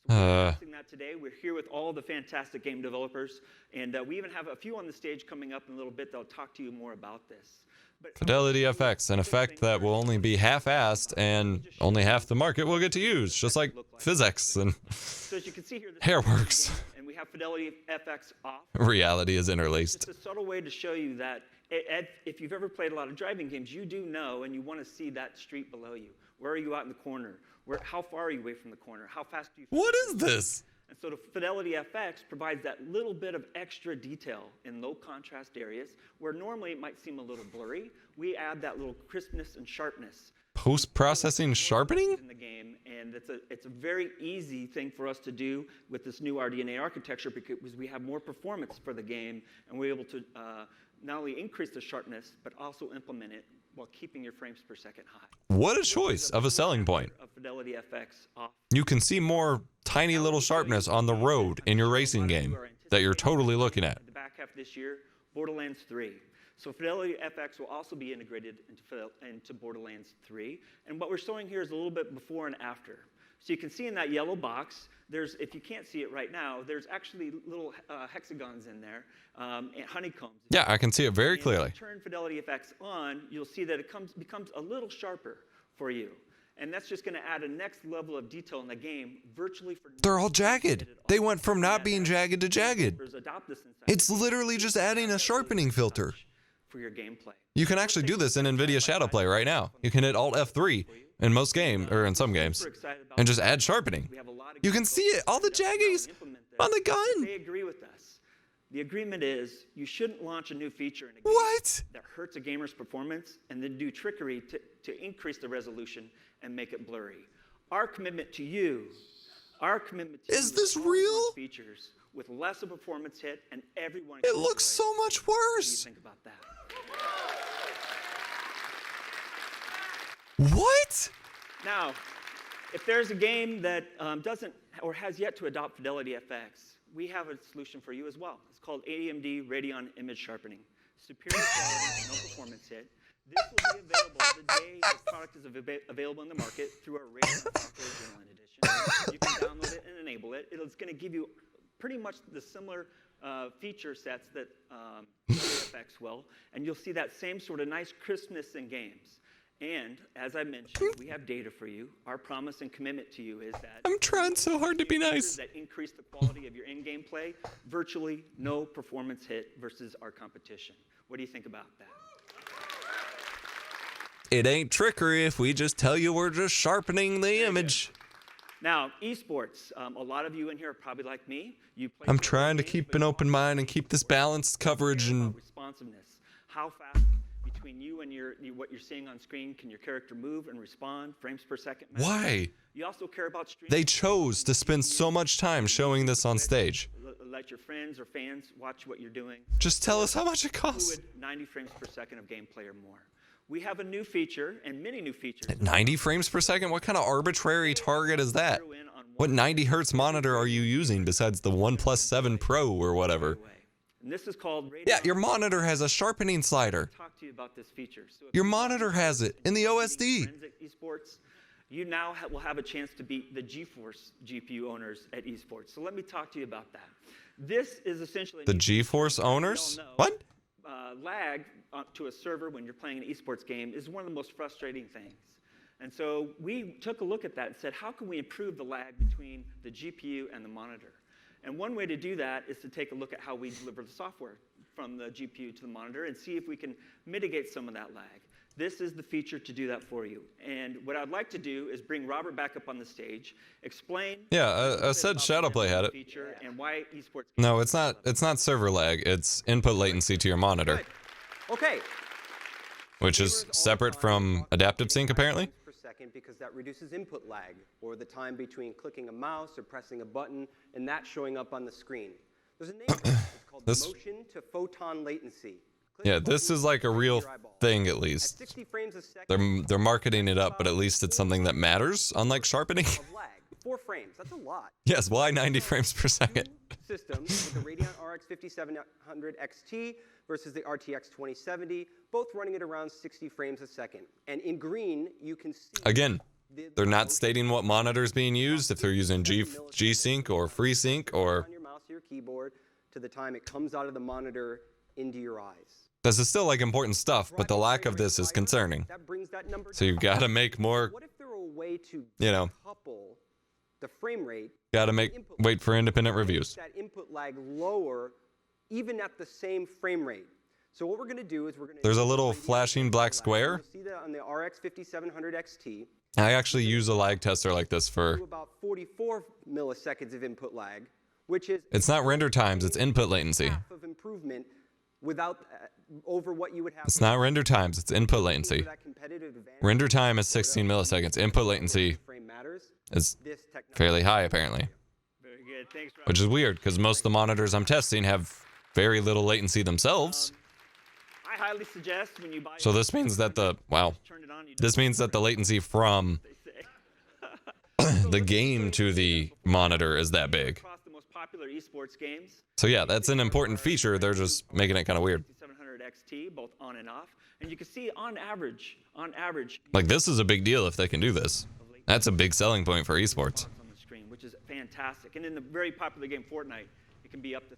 So we're announcing that today. We're here with all the fantastic game developers, and we even have a few on the stage coming up in a little bit that'll talk to you more about this. But Fidelity FX, an effect that will only be half-assed and only half the market will get to use, just like physics and so as you can see here, this hairworks. and we have Fidelity FX off. Reality is interlaced. It's a subtle way to show you that if you've ever played a lot of driving games, you do know and you want to see that street below you. Where are you out in the corner? How far are you away from the corner? How fast do you? What is this? And so the Fidelity FX provides that little bit of extra detail in low contrast areas where normally it might seem a little blurry. We add that little crispness and sharpness. Post-processing sharpening? In the game, and it's a very easy thing for us to do with this new RDNA architecture because we have more performance for the game, and we're able to not only increase the sharpness, but also implement it while keeping your frames per second high. What a choice of a selling point. Of Fidelity FX off. You can see more tiny little sharpness on the road in your racing game that you're totally looking at. The back half of this year, Borderlands 3. So Fidelity FX will also be integrated into Borderlands 3. And what we're showing here is a little bit before and after. So you can see in that yellow box, if you can't see it right now, there's actually little hexagons in there, and honeycombs. Yeah, I can see it very And clearly. if you turn Fidelity FX on, you'll see that it becomes a little sharper for you. And that's just going to add a next level of detail in the game, virtually for. They're all jagged. They went from not being jagged to jagged. It's literally just adding a sharpening filter. For your gameplay. You can actually do this in NVIDIA Shadowplay right now. You can hit Alt F3 in most games, or in some games, and just add sharpening. You can see it, all the jaggies on the gun. They agree with us. The agreement is you shouldn't launch a new feature in a game What? that hurts a gamer's performance and then do trickery to increase the resolution and make it blurry. Our commitment to you Our commitment to Is this all those real? features with less of a performance hit, and everyone It can looks enjoy so much What do you worse. think about that? What? Now, if there's a game that doesn't or has yet to adopt Fidelity FX, we have a solution for you as well. It's called AMD Radeon Image Sharpening. Superior quality, no performance hit. This will be available the day this product is available in the market through our Radeon Software Journal Edition. You can download it and enable it. It's going to give you pretty much the similar feature sets that FX will, and you'll see that same sort of nice crispness in games. And as I mentioned, we have data for you. Our promise and commitment to you is that I'm trying so hard to be nice. that increase the quality of your in-game play, virtually no performance hit versus our competition. What do you think about that? It ain't trickery if we just tell you we're just sharpening the image. Now, esports. A lot of you in here are probably like me. You play I'm some trying to games, keep but an you open also mind and keep this balanced coverage care and about responsiveness. How fast between you and what you're seeing on screen can your character move and respond? Frames per second. matter. why? You also care about streaming. They chose to spend so much time showing this on stage. Let your friends or fans watch what you're doing. Just tell us how much it costs. Fluid 90 frames per second of gameplay or more. We have a new feature and many new features. At 90 frames per second? What kind of arbitrary target is that? Zero in on What one 90 hertz monitor are you using besides the OnePlus 7 Pro or whatever? way. And this is called Radeon. Yeah, your monitor has a sharpening slider. Talk to you about this feature. So if Your you monitor has it in the OSD. friends at esports, you now will have a chance to beat the GeForce GPU owners at esports. So let me talk to you about that. This is essentially The GeForce owners? What? Lag to a server when you're playing an esports game is one of the most frustrating things. And so we took a look at that and said, how can we improve the lag between the GPU and the monitor? And one way to do that is to take a look at how we deliver the software from the GPU to the monitor and see if we can mitigate some of that lag. This is the feature to do that for you. And what I'd like to do is bring Robert back up on the stage, explain. Yeah, I said Shadowplay had it. Feature and why esports. No, it's not. It's not server lag. It's input latency to your monitor, Good. Okay. which is separate from adaptive sync apparently. Per second because that reduces input lag, or the time between clicking a mouse or pressing a button and that showing up on the screen. There's a name for it. It's called This- motion to photon latency. Click Yeah, the this button is like a and real your eyeball. thing at At least. 60 frames a second. They're marketing it up, but at least it's something that matters. Unlike sharpening. of lag. 4 frames. That's a lot. Yes, why 90 frames per second? Systems with the Radeon RX 5700 XT versus the RTX 2070, both running at around 60 frames a second. And in green, you can see Again, the they're not motion stating what monitor is being used, if they're using G-Sync or FreeSync or... on your mouse or your keyboard to the time it comes out of the monitor into your eyes. This is still like important stuff, but the lack of this is concerning. That brings that number So you've down. got to make more, What if there were a way to you know, couple the frame rate, got to wait for independent reviews. that input lag lower even at the same frame rate? So what we're going to do is we're going to... There's a little flashing black square. You'll see that on the RX 5700 XT. I actually use a lag tester like this To for, about 44 milliseconds of input lag, which is it's not render times, it's input latency. half of improvement without over what you would have. It's not render times, it's input latency. That competitive advantage. Render time is 16 milliseconds. Input latency Frame matters. is This technology. fairly high apparently, Very good. Thanks, Robert. which is weird because most of the monitors I'm testing have very little latency themselves. I highly suggest when you buy. So this means that the, wow, turn it on. You this means that the latency from they say. the game to the monitor is that big. Across the most popular esports games, So yeah, that's an important feature. They're just making it kind of weird. 5700 XT, both on and off, and you can see on average, Like this is a big deal if they can do this. That's a big selling point for esports. on the screen, which is fantastic. And in the very popular game Fortnite, it can be up to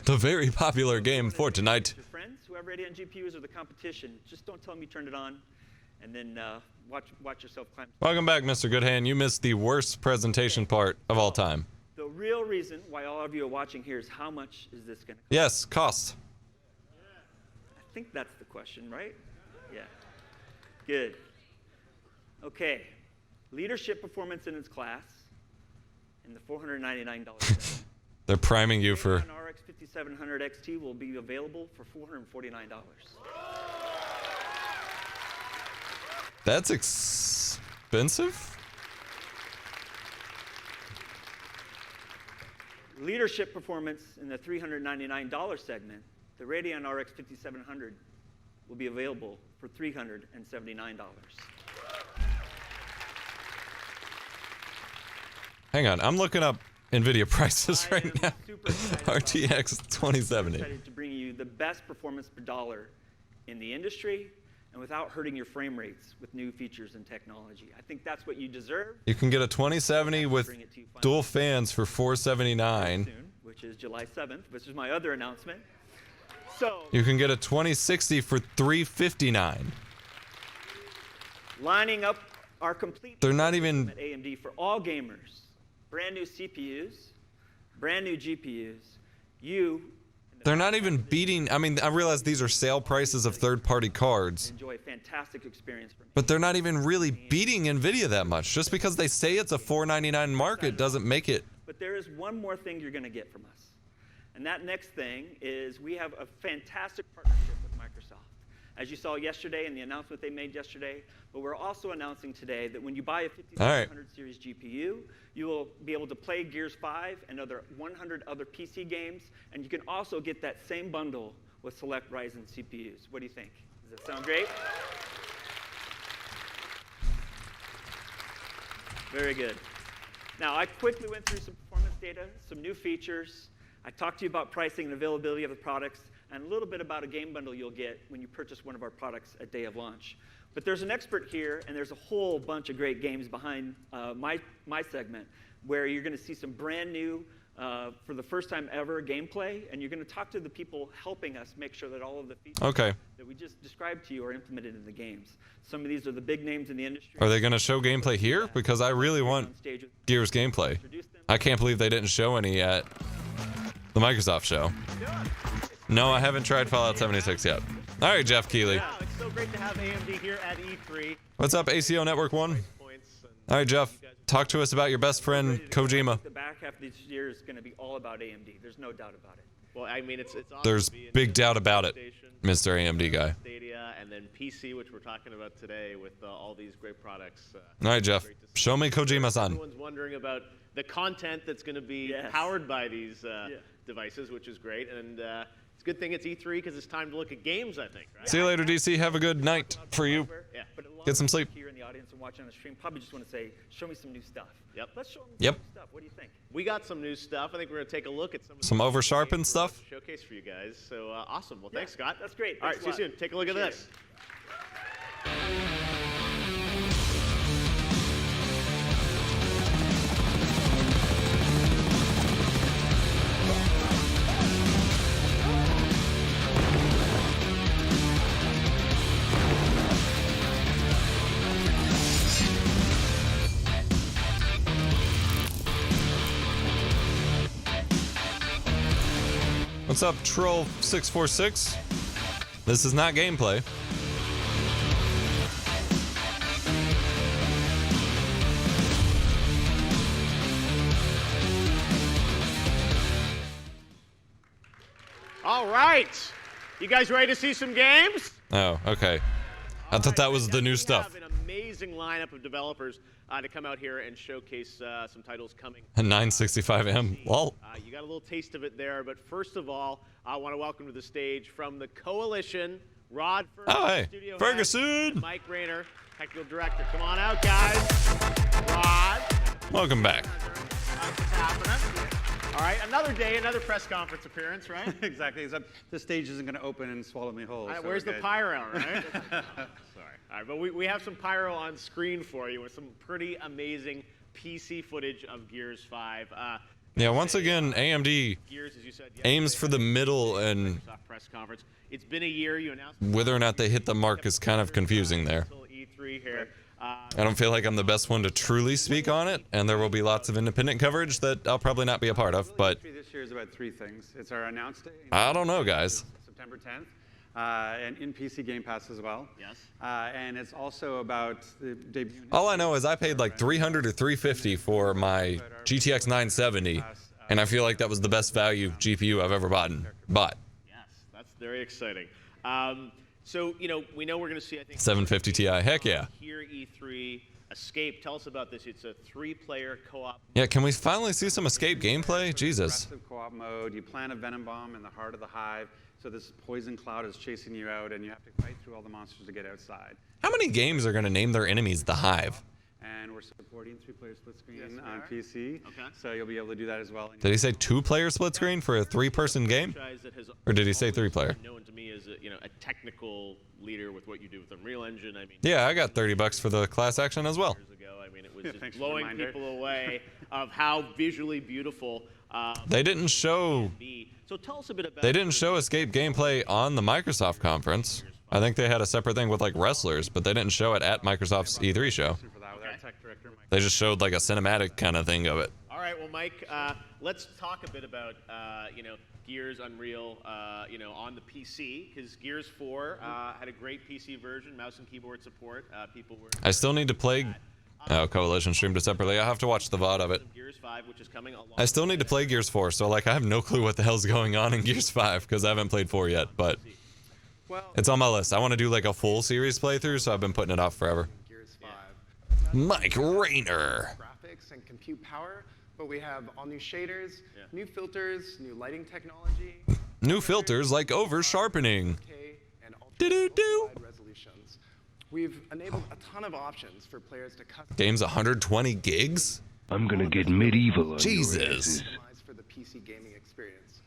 The very popular game Fortnite. your friends who have Radeon GPUs or the competition. Just don't tell them you turned it on, and then watch yourself climb. Welcome back, Mr. Goodhand. You missed the worst presentation part of all time. The real reason why all of you are watching here is how much is this going to cost? Yes, cost. I think that's the question, right? Yeah. Good. Okay. Leadership performance in its class in the $499 set. They're priming you for... Radeon RX 5700 XT will be available for $449. That's expensive? leadership performance in the $399 segment, the Radeon RX 5700 will be available for $379. Hang on, I'm looking up NVIDIA prices I right am now. super excited RTX about 2070. excited to bring you the best performance per dollar in the industry and without hurting your frame rates with new features and technology. I think that's what you deserve. You can get a 2070 with Bring it to you finally dual fans for $479. soon, which is July 7th, which is my other announcement. So, You can get a 2060 for $359. lining up our complete They're not even- at AMD for all gamers. Brand new CPUs, brand new GPUs. They're not even beating. I mean, I realize these are sale prices of third-party cards, enjoy a fantastic experience from but they're not even really beating NVIDIA that much. Just because they say it's a $499 market doesn't make it. But there is one more thing you're going to get from us. And that next thing is we have a fantastic partnership with Microsoft. As you saw yesterday in the announcement they made yesterday, but we're also announcing today that when you buy a 5700 series GPU, you will be able to play Gears 5 and 100 other PC games, and you can also get that same bundle with select Ryzen CPUs. What do you think? Does that sound great? Very good. Now, I quickly went through some performance data, some new features. I talked to you about pricing and availability of the products, and a little bit about a game bundle you'll get when you purchase one of our products at day of launch. But there's an expert here, and there's a whole bunch of great games behind my segment, where you're going to see some brand new, for the first time ever, gameplay, and you're going to talk to the people helping us make sure that all of the features that we just described to you are implemented in the games. Some of these are the big names in the industry. Are they going to show gameplay here? Because I really want Gears gameplay. I can't believe they didn't show any at the Microsoft show. No, I haven't tried Fallout 76 yet. All right, Jeff Keighley. Yeah, it's so great to have AMD here at E3. What's up, ACO Network 1? All right, Jeff. Talk to us about your best friend, Kojima. The back half of this year is going to be all about AMD. There's no doubt about it. Well, I mean, it's awesome There's to be in big doubt about it, Mr. AMD guy. Stadia, and then PC, which we're talking about today with all these great products. All right, Jeff. Show me Kojima-san. Everyone's wondering about the content that's going to be Yes. powered by these devices, which is great. And it's a good thing it's E3 because it's time to look at games, I think. Right? See you later, DC. Have a good night for you. Yeah. But a lot Get some of sleep. people here in the audience and watching on the stream probably just want to say, show me some new stuff. Yep. Let's show them Yep. some new stuff. What do you think? We got some new stuff. I think we're going to take a look at Some of the over-sharpened stuff? Showcase for you guys. So awesome. Well, thanks, Scott. That's great. All right, Thanks see a you lot. soon. Take a look at Appreciate this. What's up, Troll646? This is not gameplay. All right. You guys ready to see some games? Oh, okay. I thought that was the new stuff. We have an amazing lineup of developers to come out here and showcase some titles coming. A 965M. Lol. You got a little taste of it there, but first of all, I want to welcome to the stage from the Coalition, Rod Ferguson, Oh, hey. studio head, Ferguson. and Mike Rayner, technical director. Come on out, guys. Rod. Welcome back. What's happening? All right, another day, another press conference appearance, right? Exactly, except the stage isn't going to open and swallow me whole. All right, so where's we're the good. pyro, right? Sorry. All right, but we have some pyro on screen for you with some pretty amazing PC footage of Gears 5. Yeah, once again, AMD Gears, as you said, aims for the middle, and Microsoft press conference. It's been a year. You announced whether or not they hit the mark is kind of confusing there. until E3 here. I don't feel like I'm the best one to truly speak on it, and there will be lots of independent coverage that I'll probably not be a part of, but This year is about three things. It's our announced day. I don't know, guys. September 10th. And in PC Game Pass as well. Yes. And it's also about the debut. All I know is I paid like $300 or $350 for my GTX 970, and I feel like that was the best value GPU I've ever bought. Yes, that's very exciting. So, we know we're going to see, I think, 750 Ti, heck yeah. here E3 Escape. Tell us about this. It's a 3-player co-op. Yeah, can we finally see some Escape gameplay? Jesus. Aggressive co-op mode. You plant a venom bomb in the heart of the hive, so this poison cloud is chasing you out, and you have to fight through all the monsters to get outside. How many games are going to name their enemies the Hive? And we're supporting 3-player split screen on PC, so you'll be able to do that as well. Did he say 2-player split screen for a 3-person game? Or did he say 3-player? Known to me as a technical leader with what you do with Unreal Engine. I mean, Yeah, I got $30 for the class action as well. years ago, I mean, it was Yeah, just thanks for the blowing reminder. people away of how visually beautiful. They didn't show So tell us a bit about. They didn't show Escape gameplay on the Microsoft conference. I think they had a separate thing with like wrestlers, but they didn't show it at Microsoft's E3 show. For that with our tech director, Mike. They just showed like a cinematic kind of thing of it. All right, well, Mike, let's talk a bit about Gears Unreal, on the PC, because Gears 4 had a great PC version, mouse and keyboard support. People were. I still need to play. Oh, Coalition streamed it separately. I have to watch the VOD of it. Gears 5, which is coming along. I still need to play Gears 4, so like I have no clue what the hell's going on in Gears 5 because I haven't played 4 yet, but it's on my list. I want to do like a full series playthrough, so I've been putting it off forever. Gears 5. Mike Rayner. Graphics and compute power, but we have all new shaders, new filters, new lighting technology, New filters like over sharpening. 4K and Do-do-do. ultra-wide resolutions. We've enabled a ton of options for players to customize Game's 120 gigs? I'm gonna get medieval on Jesus. for the PC gaming experience.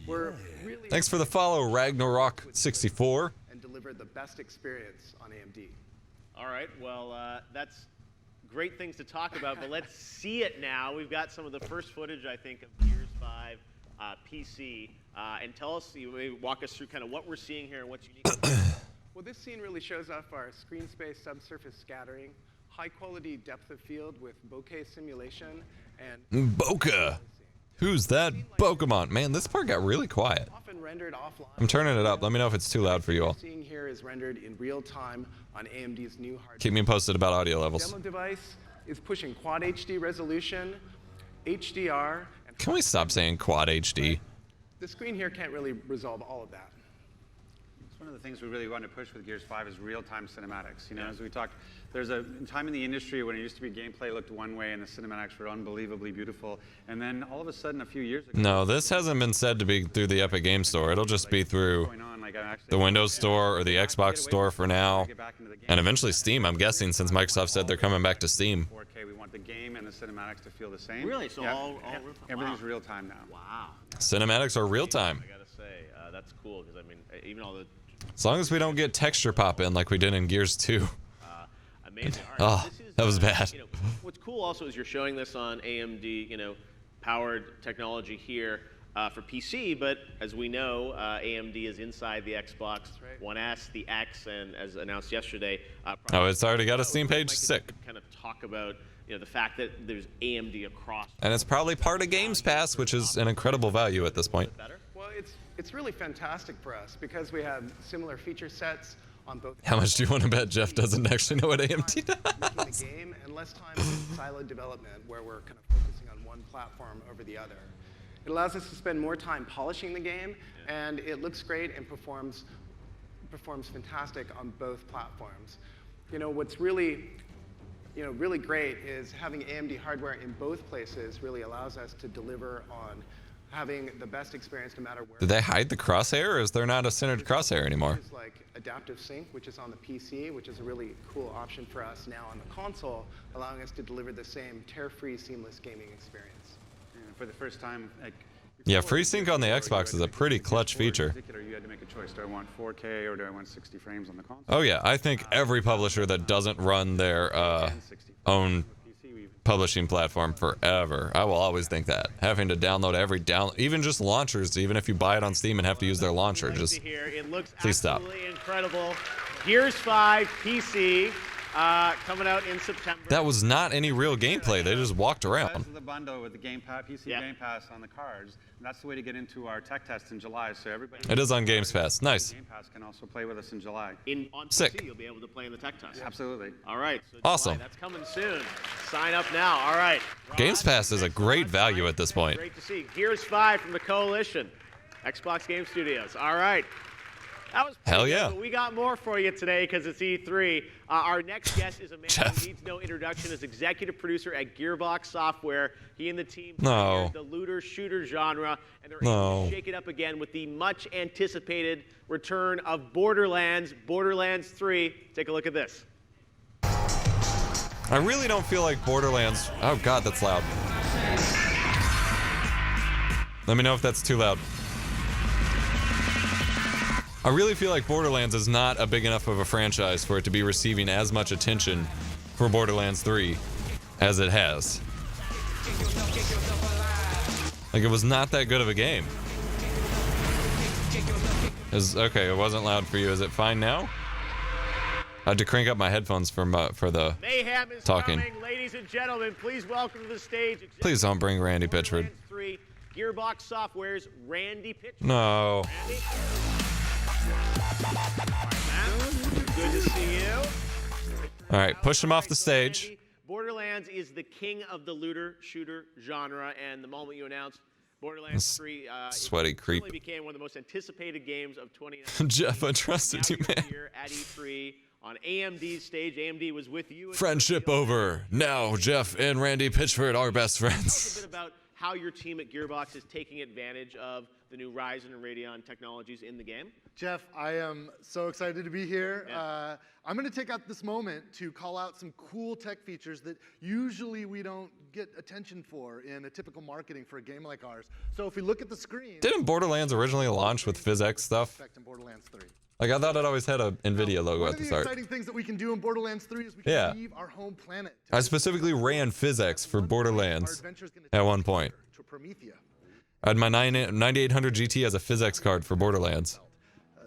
We're really Thanks for the follow, Ragnarok64. and deliver the best experience on AMD. All right, well, that's great things to talk about, but let's see it now. We've got some of the first footage, I think, of Gears 5 PC. And tell us, walk us through kind of what we're seeing here and what's unique. Well, this scene really shows off our screen space subsurface scattering, high quality depth of field with bokeh simulation, and Bokeh. Who's that Pokemon? Man, this part got really quiet. often rendered offline. I'm turning it up. Let me know if it's too loud for you all. What you're seeing here is rendered in real time on AMD's new hard Keep me posted about audio levels. demo device is pushing quad HD resolution, HDR, and Can we stop saying quad HD? the screen here can't really resolve all of that. It's one of the things we really want to push with Gears 5 is real-time cinematics. You know, as we talked, there's a time in the industry when it used to be gameplay looked one way and the cinematics were unbelievably beautiful, and then all of a sudden, a few years ago, No, this hasn't been said to be through the Epic Game Store. It'll just be through going on, like, I'm actually- the Windows Store or the Xbox Store for now. Get back into the game. And eventually Steam, I'm guessing, since Microsoft said they're coming back to Steam. 4K, we want the game and the cinematics to feel the same. Really? So all Yeah, real time? everything's Wow. real time now. Wow. Cinematics are real time. I gotta say, that's cool, because, I mean, even all the As long as we don't get texture pop in like we did in Gears 2. amazing. All right, Oh, this is, that was bad. What's cool also is you're showing this on AMD, powered technology here for PC, but as we know, AMD is inside the Xbox One S, the X, and as announced yesterday. Oh, it's already got a Steam page? Mike, if you Sick. could kind of talk about the fact that there's AMD across. And it's probably part of Games Pass, which is an incredible value at this point. Better? Well, it's really fantastic for us because we have similar feature sets on both. How much do you want to bet Jeff doesn't actually know what AMD making does? the game and less time in siloed development where we're kind of focusing on one platform over the other. It allows us to spend more time polishing the game, and it looks great and performs fantastic on both platforms. What's really great is having AMD hardware in both places really allows us to deliver on having the best experience no matter where. Did they hide the crosshair, or is there not a centered crosshair anymore? Features like adaptive sync, which is on the PC, which is a really cool option for us now on the console, allowing us to deliver the same tear-free, seamless gaming experience. And for the first time, like. Yeah, before, FreeSync on the you Xbox is a pretty clutch feature. In particular, you had to make a choice. Do I want 4K or do I want 60 frames on the console? Oh yeah, I think every publisher that doesn't run their And 60 own PC, we've publishing platform forever. I will always think that. Having to download even just launchers, even if you buy it on Steam and have to use their launcher, just Here, it looks please stop. absolutely incredible. Gears 5 PC coming out in September. That was not any real gameplay. They just walked That's around. the bundle with the Game Pass, PC Yeah. Game Pass on the cards. And that's the way to get into our tech test in July. So everybody. It is on Games Pass. Nice. Game Pass can also play with us in July. On Sick. PC, you'll be able to play in the tech test. Absolutely. All right. So Awesome. July, that's coming soon. Sign up now. All right. Games Pass is a great value at this point. Great to see. Gears 5 from the Coalition, Xbox Game Studios. All right. That was Hell pretty good, yeah. but we got more for you today because it's E3. Our next guest is a man Jeff. who needs no introduction as executive producer at Gearbox Software. He and the team No. pioneered the looter shooter genre, and they're No. able to shake it up again with the much anticipated return of Borderlands 3. Take a look at this. I really don't feel like Borderlands. Oh god, that's loud. Let me know if that's too loud. I really feel like Borderlands is not a big enough of a franchise for it to be receiving as much attention for Borderlands 3 as it has. Like, it was not that good of a game. Okay, it wasn't loud for you. Is it fine now? I had to crank up my headphones for the Mayhem is talking. coming. Ladies and gentlemen, please welcome to the stage. Please don't bring Randy Pitchford. Borderlands 3, Gearbox Software's Randy Pitchford. No. Randy? Good to see you. All right, push him off the stage. Randy, Borderlands is the king of the looter shooter genre, and the moment you announced Borderlands 3, sweaty it creep. certainly became one of the most anticipated games of 2019. Jeff, I trusted you, Now you're man. here at E3 on AMD's stage. AMD was with you. at Friendship the reveal. over. Now Jeff and Randy Pitchford are best Tell us a friends. bit about how your team at Gearbox is taking advantage of the new Ryzen and Radeon technologies in the game. Jeff, I am so excited to be here. Yeah. I'm going to take out this moment to call out some cool tech features that usually we don't get attention for in a typical marketing for a game like ours. So if we look at the screen, Didn't Borderlands originally launch with PhysX stuff? effect in Borderlands 3. Like, I thought it always had a NVIDIA logo One at of the the start. exciting things that we can do in Borderlands 3 is we can Yeah. leave our home planet. I specifically ran PhysX for Borderlands at one point. To Promethea. I had my 9800 GT as a PhysX card for Borderlands.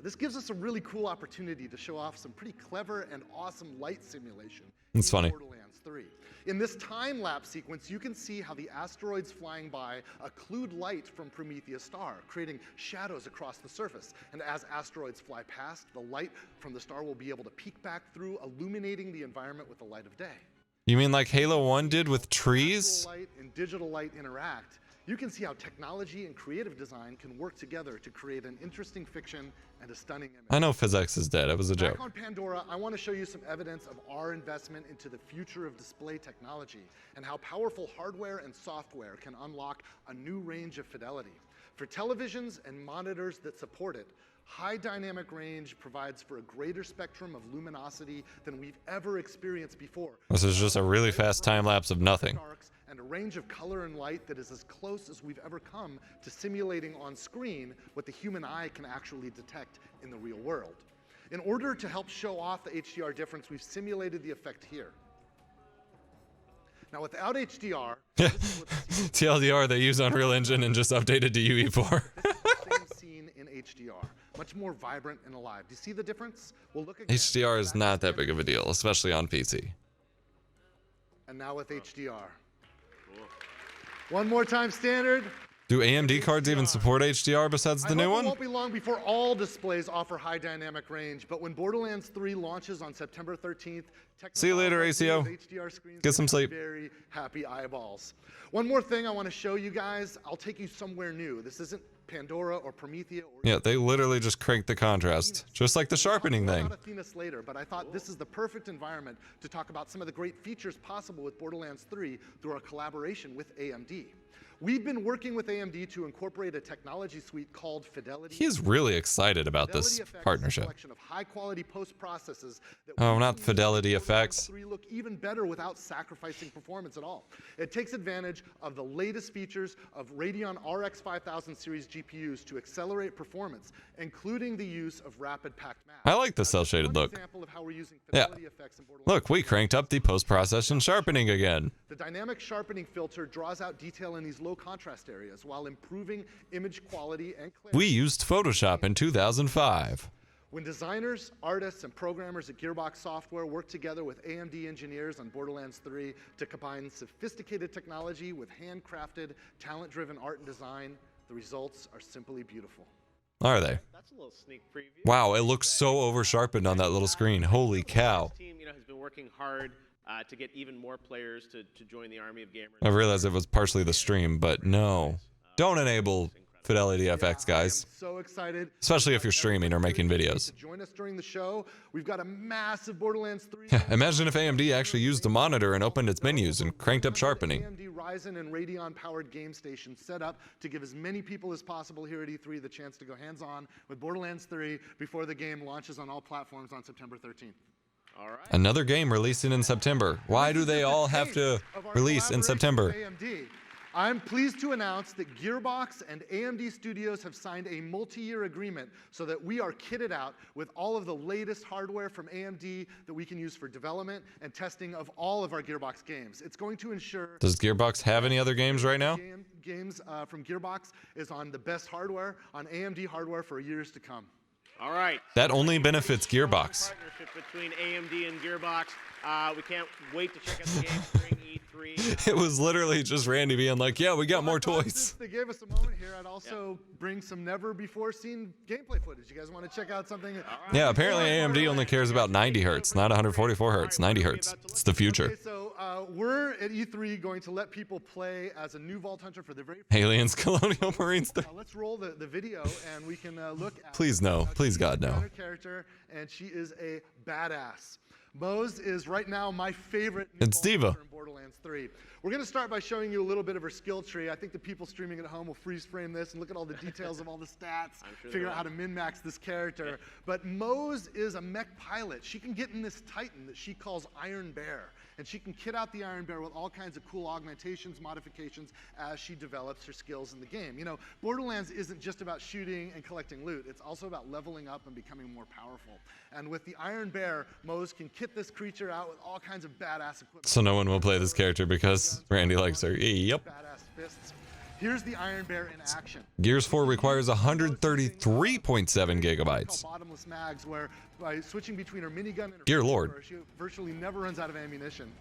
This gives us a really cool opportunity to show off some pretty clever and awesome light simulation It's in funny. Borderlands 3. In this time-lapse sequence, you can see how the asteroids flying by occlude light from Promethea's star, creating shadows across the surface. And as asteroids fly past, the light from the star will be able to peek back through, illuminating the environment with the light of day. You mean like Halo 1 did with Natural trees? light and digital light interact. You can see how technology and creative design can work together to create an interesting fiction and a stunning image. I know PhysX is dead. It was a joke. Back on Pandora, I want to show you some evidence of our investment into the future of display technology and how powerful hardware and software can unlock a new range of fidelity. For televisions and monitors that support it, high dynamic range provides for a greater spectrum of luminosity than we've ever experienced before. This is just a really fast time lapse of nothing. Darks, and a range of color and light that is as close as we've ever come to simulating on screen what the human eye can actually detect in the real world. In order to help show off the HDR difference, we've simulated the effect here. Now, without HDR, this is what the scene TLDR, they use Unreal Engine and just updated to UE4. same scene in HDR, much more vibrant and alive. Do you see the difference? Well, look again. HDR is not that big of a deal, especially on PC. And now with HDR. One more time, standard. Do AMD cards even support HDR besides the I new hope one? It won't be long before all displays offer high dynamic range, but when Borderlands 3 launches on September 13th, See you later, ACO. HDR screens Get some will have sleep. Very happy eyeballs. One more thing I want to show you guys. I'll take you somewhere new. This isn't Pandora or Promethea or Yeah, they literally just cranked the contrast, just like the sharpening We'll thing. talk about Athena's later, but I thought this is the perfect environment to talk about some of the great features possible with Borderlands 3 through our collaboration with AMD. We've been working with AMD to incorporate a technology suite called Fidelity. He is really excited about this Fidelity Effects is a partnership. collection of high-quality post-processes that Oh, we not can use Fidelity to make Borderlands Effects. 3 look even better without sacrificing performance at all. It takes advantage of the latest features of Radeon RX 5000 series GPUs to accelerate performance, including the use of rapid packed math. I like the Now, just cel-shaded one look. example of how we're using Yeah. Fidelity Effects in Borderlands Look, we cranked up the post-processing sharpening again. The dynamic sharpening filter draws out detail in these low contrast areas while improving image quality and clarity. We used Photoshop in 2005. When designers, artists, and programmers at Gearbox Software work together with AMD engineers on Borderlands 3 to combine sophisticated technology with handcrafted, talent-driven art and design, the results are simply beautiful. Are they? That's a little sneak preview. Wow, it looks so over-sharpened on that little screen. Holy cow. This team, has been working hard to get even more players to join the army of gamers. I realized it was partially the stream, but no. Don't enable fidelity FX, guys. I am so excited. Especially if you're streaming or making videos. To join us during the show. We've got a massive Borderlands 3. Imagine if AMD actually used a monitor and opened its menus and cranked up sharpening. AMD Ryzen and Radeon-powered game station set up to give as many people as possible here at E3 the chance to go hands-on with Borderlands 3 before the game launches on all platforms on September 13th. All right. Another game releasing in September. Why do they all have to release in September? AMD. I'm pleased to announce that Gearbox and AMD Studios have signed a multi-year agreement so that we are kitted out with all of the latest hardware from AMD that we can use for development and testing of all of our Gearbox games. It's going to ensure... Does Gearbox have any other games right now? Games from Gearbox is on the best hardware, on AMD hardware for years to come. All right. That only benefits Gearbox. Partnership between AMD and Gearbox. We can't wait to check out the games during E3. It was literally just Randy being like, yeah, we got more toys. Since they gave us a moment here, I'd also bring some never-before-seen gameplay footage. You guys want to check out something? Yeah, apparently AMD only cares about 90 hertz, not 144 hertz, 90 hertz. It's the future. Okay, so we're at E3 going to let people play as a new Vault Hunter for the very first Aliens, Colonial Marines. let's roll the video and we can look at Please no. Please God no. character, and she is a badass. Mose is right now my favorite It's Diva. in Borderlands 3. We're going to start by showing you a little bit of her skill tree. I think the people streaming at home will freeze frame this and look at all the details of all the stats, figure out how to min-max this character. But Mose is a mech pilot. She can get in this Titan that she calls Iron Bear. And she can kit out the Iron Bear with all kinds of cool augmentations, modifications, as she develops her skills in the game. You know, Borderlands isn't just about shooting and collecting loot. It's also about leveling up and becoming more powerful. And with the Iron Bear, Mose can kit this creature out with all kinds of badass equipment. So no one will play this character because Randy likes her. Yep. Badass fists. Here's the Iron Bear in action. Gears 4 requires 133.7 gigabytes. Bottomless mags, where by switching between her minigun and her Dear Lord. she virtually never runs out of ammunition,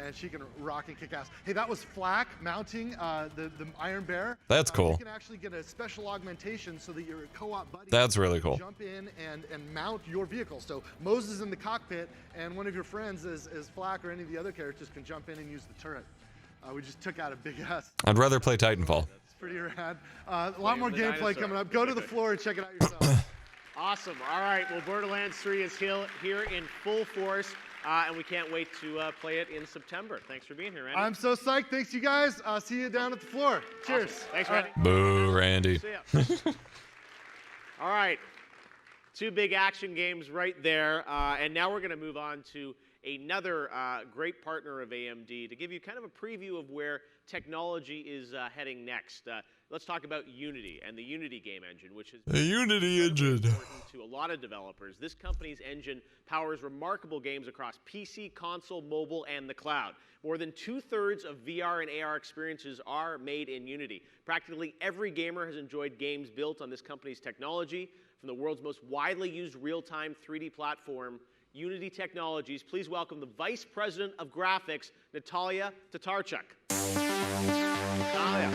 and she can rock and kick ass. Hey, that was Flak mounting the Iron Bear. That's cool. You can actually get a special augmentation so that your co-op buddy That's really cool. jump in and mount your vehicle. So Moses in the cockpit, and one of your friends is Flak or any of the other characters can jump in and use the turret. We just took out a big ass. I'd rather play Titanfall. It's pretty rad. A lot more the gameplay dinosaur. coming up. Go to the floor and check it out yourself. Awesome. All right. Well, Borderlands 3 is here in full force, and we can't wait to play it in September. Thanks for being here, Randy. I'm so psyched. Thanks, you guys. See you down at the floor. Cheers. Awesome. Thanks, Randy. Boo, Randy. See ya. All right. Two big action games right there. And now we're going to move on to another great partner of AMD to give you kind of a preview of where technology is heading next. Let's talk about Unity and the Unity game engine, which is The Unity engine. important to a lot of developers. This company's engine powers remarkable games across PC, console, mobile, and the cloud. More than 2/3 of VR and AR experiences are made in Unity. Practically every gamer has enjoyed games built on this company's technology. From the world's most widely used real-time 3D platform, Unity Technologies, please welcome the Vice President of Graphics, Natalia Tatarchuk. Natalia,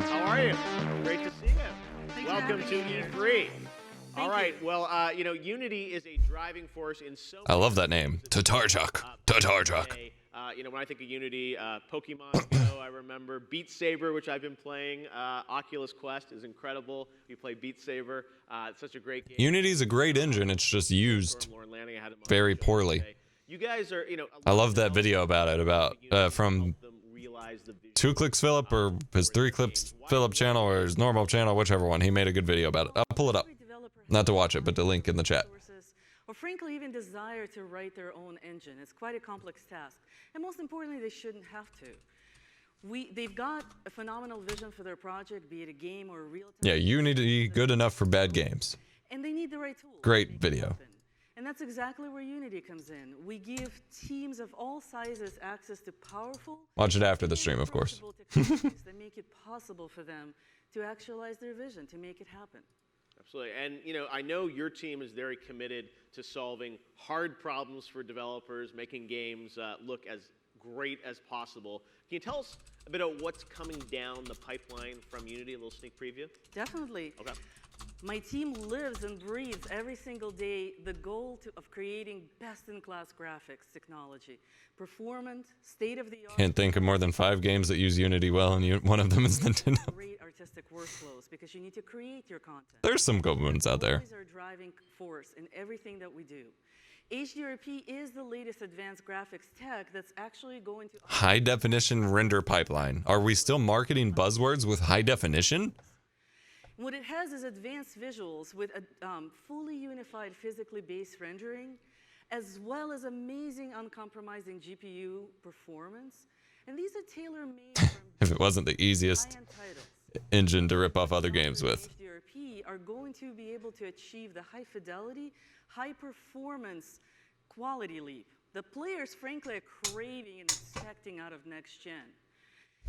how are you? Great to see you. Welcome to E3. All right, well, you know, Unity is a driving force in so I love that name. Tatarchuk. Tatarchuk. You know, when I think of Unity, Pokemon Go, I remember Beat Saber, which I've been playing. Oculus Quest is incredible. You play Beat Saber. It's such a great game. Unity's a great engine. It's just used very poorly. You guys are, you know, I love that video about it, from 2 Clicks Philip or his 3 Clips Philip channel or his normal channel, whichever one. He made a good video about it. I'll pull it up. Not to watch it, but to link in the chat. Or frankly, even desire to write their own engine. It's quite a complex task. And most importantly, they shouldn't have to. They've got a phenomenal vision for their project, be it a game or a real-time. Yeah, Unity good enough for bad games. And they need the right tools. Great video. And that's exactly where Unity comes in. We give teams of all sizes access to powerful... Watch it after the stream, of course. ...technologies that make it possible for them to actualize their vision, to make it happen. Absolutely. And, you know, I know your team is very committed to solving hard problems for developers, making games look as great as possible. Can you tell us a bit about what's coming down the pipeline from Unity, a little sneak preview? Definitely. Okay. My team lives and breathes every single day the goal of creating best-in-class graphics technology, performant, state-of-the-art. Can't think of more than 5 games that use Unity well, and one of them is Nintendo. Great artistic workflows because you need to create your content. There's some good ones out there. Always our driving force in everything that we do. HDRP is the latest advanced graphics tech that's actually going to High definition render pipeline. Are we still marketing buzzwords with high definition? What it has is advanced visuals with a fully unified physically based rendering, as well as amazing uncompromising GPU performance. And these are tailor-made from If it wasn't the easiest high-end titles. engine to rip off other games with. HDRP are going to be able to achieve the high fidelity, high performance quality leap. The players, frankly, are craving and expecting out of next gen.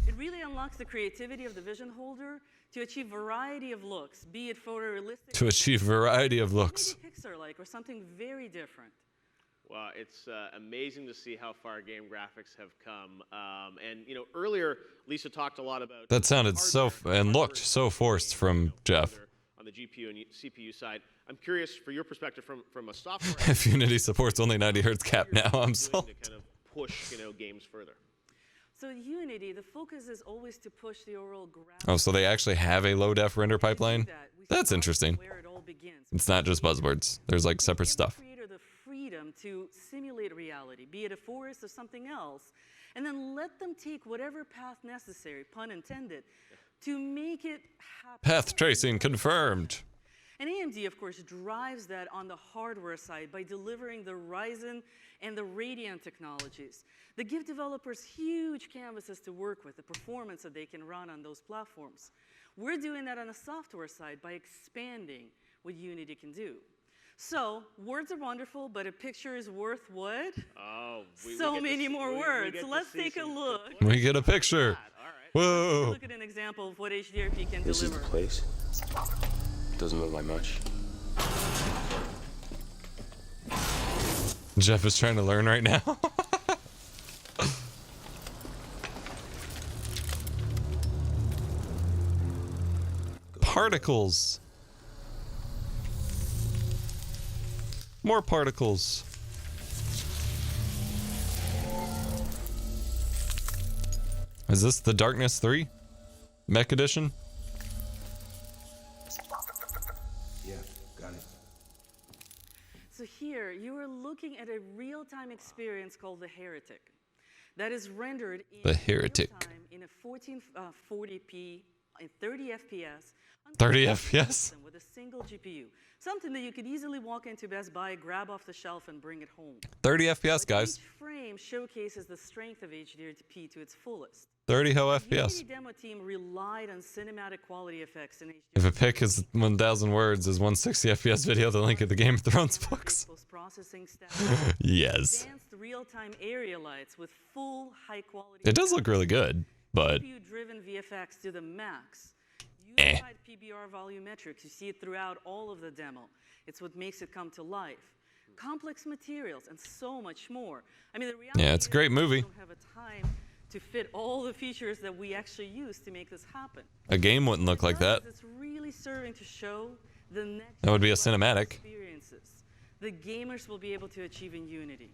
It really unlocks the creativity of the vision holder to achieve variety of looks, be it photorealistic, To achieve variety of looks. maybe Pixar-like, or something very different. Well, it's amazing to see how far game graphics have come. And you know, earlier Lisa talked a lot about That sounded so and looked so forced from Jeff. on the GPU and CPU side. I'm curious for your perspective from a software. If Unity supports only 90 hertz cap now, I'm sold. To kind of push games further. So in Unity, the focus is always to push the overall graphics. Oh, so they actually have a low def render pipeline? That's interesting. Where it all begins. It's not just buzzwords. There's like separate Give stuff. the creator the freedom to simulate reality, be it a forest or something else, and then let them take whatever path necessary, pun intended, to make it happen. Path tracing confirmed. And AMD, of course, drives that on the hardware side by delivering the Ryzen and the Radeon technologies that give developers huge canvases to work with, the performance that they can run on those platforms. We're doing that on the software side by expanding what Unity can do. So, words are wonderful, but a picture is worth what? Oh, So many more words. So let's take a look. We get a picture. Whoa. Look at an example of what HDRP can This is deliver. the place. Doesn't look like much. Jeff is trying to learn right now. Particles. More particles. Is this the Darkness 3 Mech Edition? Yeah, got it. So here, you are looking at a real-time experience called The Heretic. That is rendered in The Heretic. real time in a 1440p and 30 FPS. on 30 a FPS? system with a single GPU. Something that you could easily walk into Best Buy, grab off the shelf, and bring it home. 30 FPS, guys. Each frame showcases the strength of HDRP to its fullest. 30 ho The FPS. Unity demo team relied on cinematic quality effects in HDRP. If a pic is 1,000 words, is 160 FPS video the link of the Game of Thrones books? Post-processing staff. Yes. Advanced real-time area lights with full high-quality. It does look really good, but GPU-driven VFX to the max. Eh. Unified PBR volumetrics. You see it throughout all of the demo. It's what makes it come to life. Complex materials and so much more. I mean, the reality yeah, it's a great is we movie. don't have a time to fit all the features that we actually use to make this happen. A game wouldn't look like that. It's really serving to show the next That would be a level of cinematic. experiences the gamers will be able to achieve in Unity.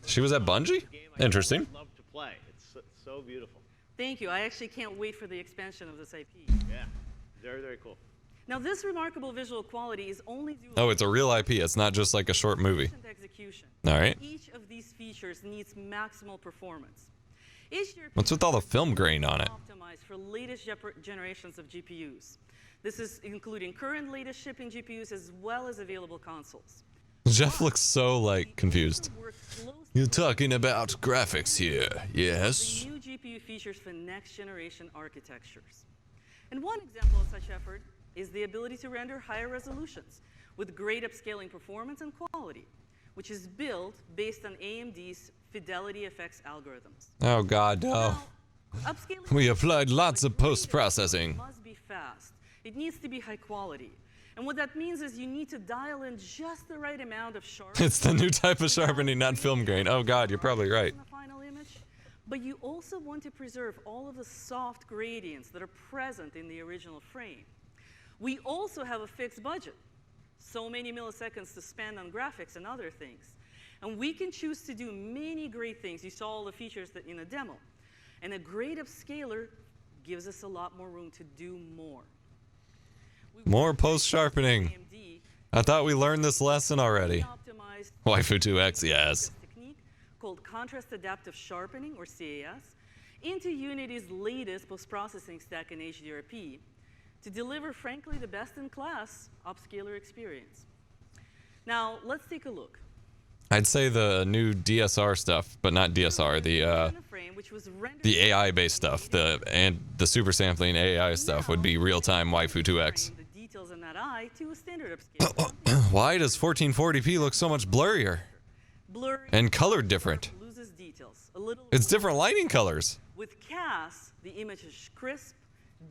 She was at Bungie? Interesting. I'd love to play. It's so beautiful. Thank you. I actually can't wait for the expansion of this IP. Yeah, very, very cool. Now, this remarkable visual quality is only due Oh, it's a real IP. It's not just like a short movie. efficient execution. All right. Each of these features needs maximal performance. HDRP What's with all the film grain on it? optimized for latest generations of GPUs. This is including current latest shipping GPUs as well as available consoles. Jeff looks so like confused. Work closely You're talking about graphics here, with yes? new GPU features for next generation architectures. And one example of such effort is the ability to render higher resolutions with great upscaling performance and quality, which is built based on AMD's Fidelity FX algorithms. Oh God, no. Now, upscaling We applied lots of post-processing. must be fast. It needs to be high quality. And what that means is you need to dial in just the right amount of sharpness. It's the new type of sharpening, not film grain. Oh God, you're probably right. in the final image, but you also want to preserve all of the soft gradients that are present in the original frame. We also have a fixed budget, so many milliseconds to spend on graphics and other things. And we can choose to do many great things. You saw all the features that in a demo. And a great upscaler gives us a lot more room to do more. More post-sharpening. I thought we learned this lesson already. Waifu 2X, yes. Technique called contrast adaptive sharpening, or CAS, into Unity's latest post-processing stack in HDRP to deliver, frankly, the best-in-class upscaler experience. Now, let's take a look. I'd say the new DSR stuff, but not DSR, the AI-based stuff, and the super sampling AI stuff would be real-time Waifu 2X. The details in that eye to a standard upscaler. Why does 1440p look so much blurrier? And colored different? Loses details. A little It's different lighting colors. With CAS, the image is crisp,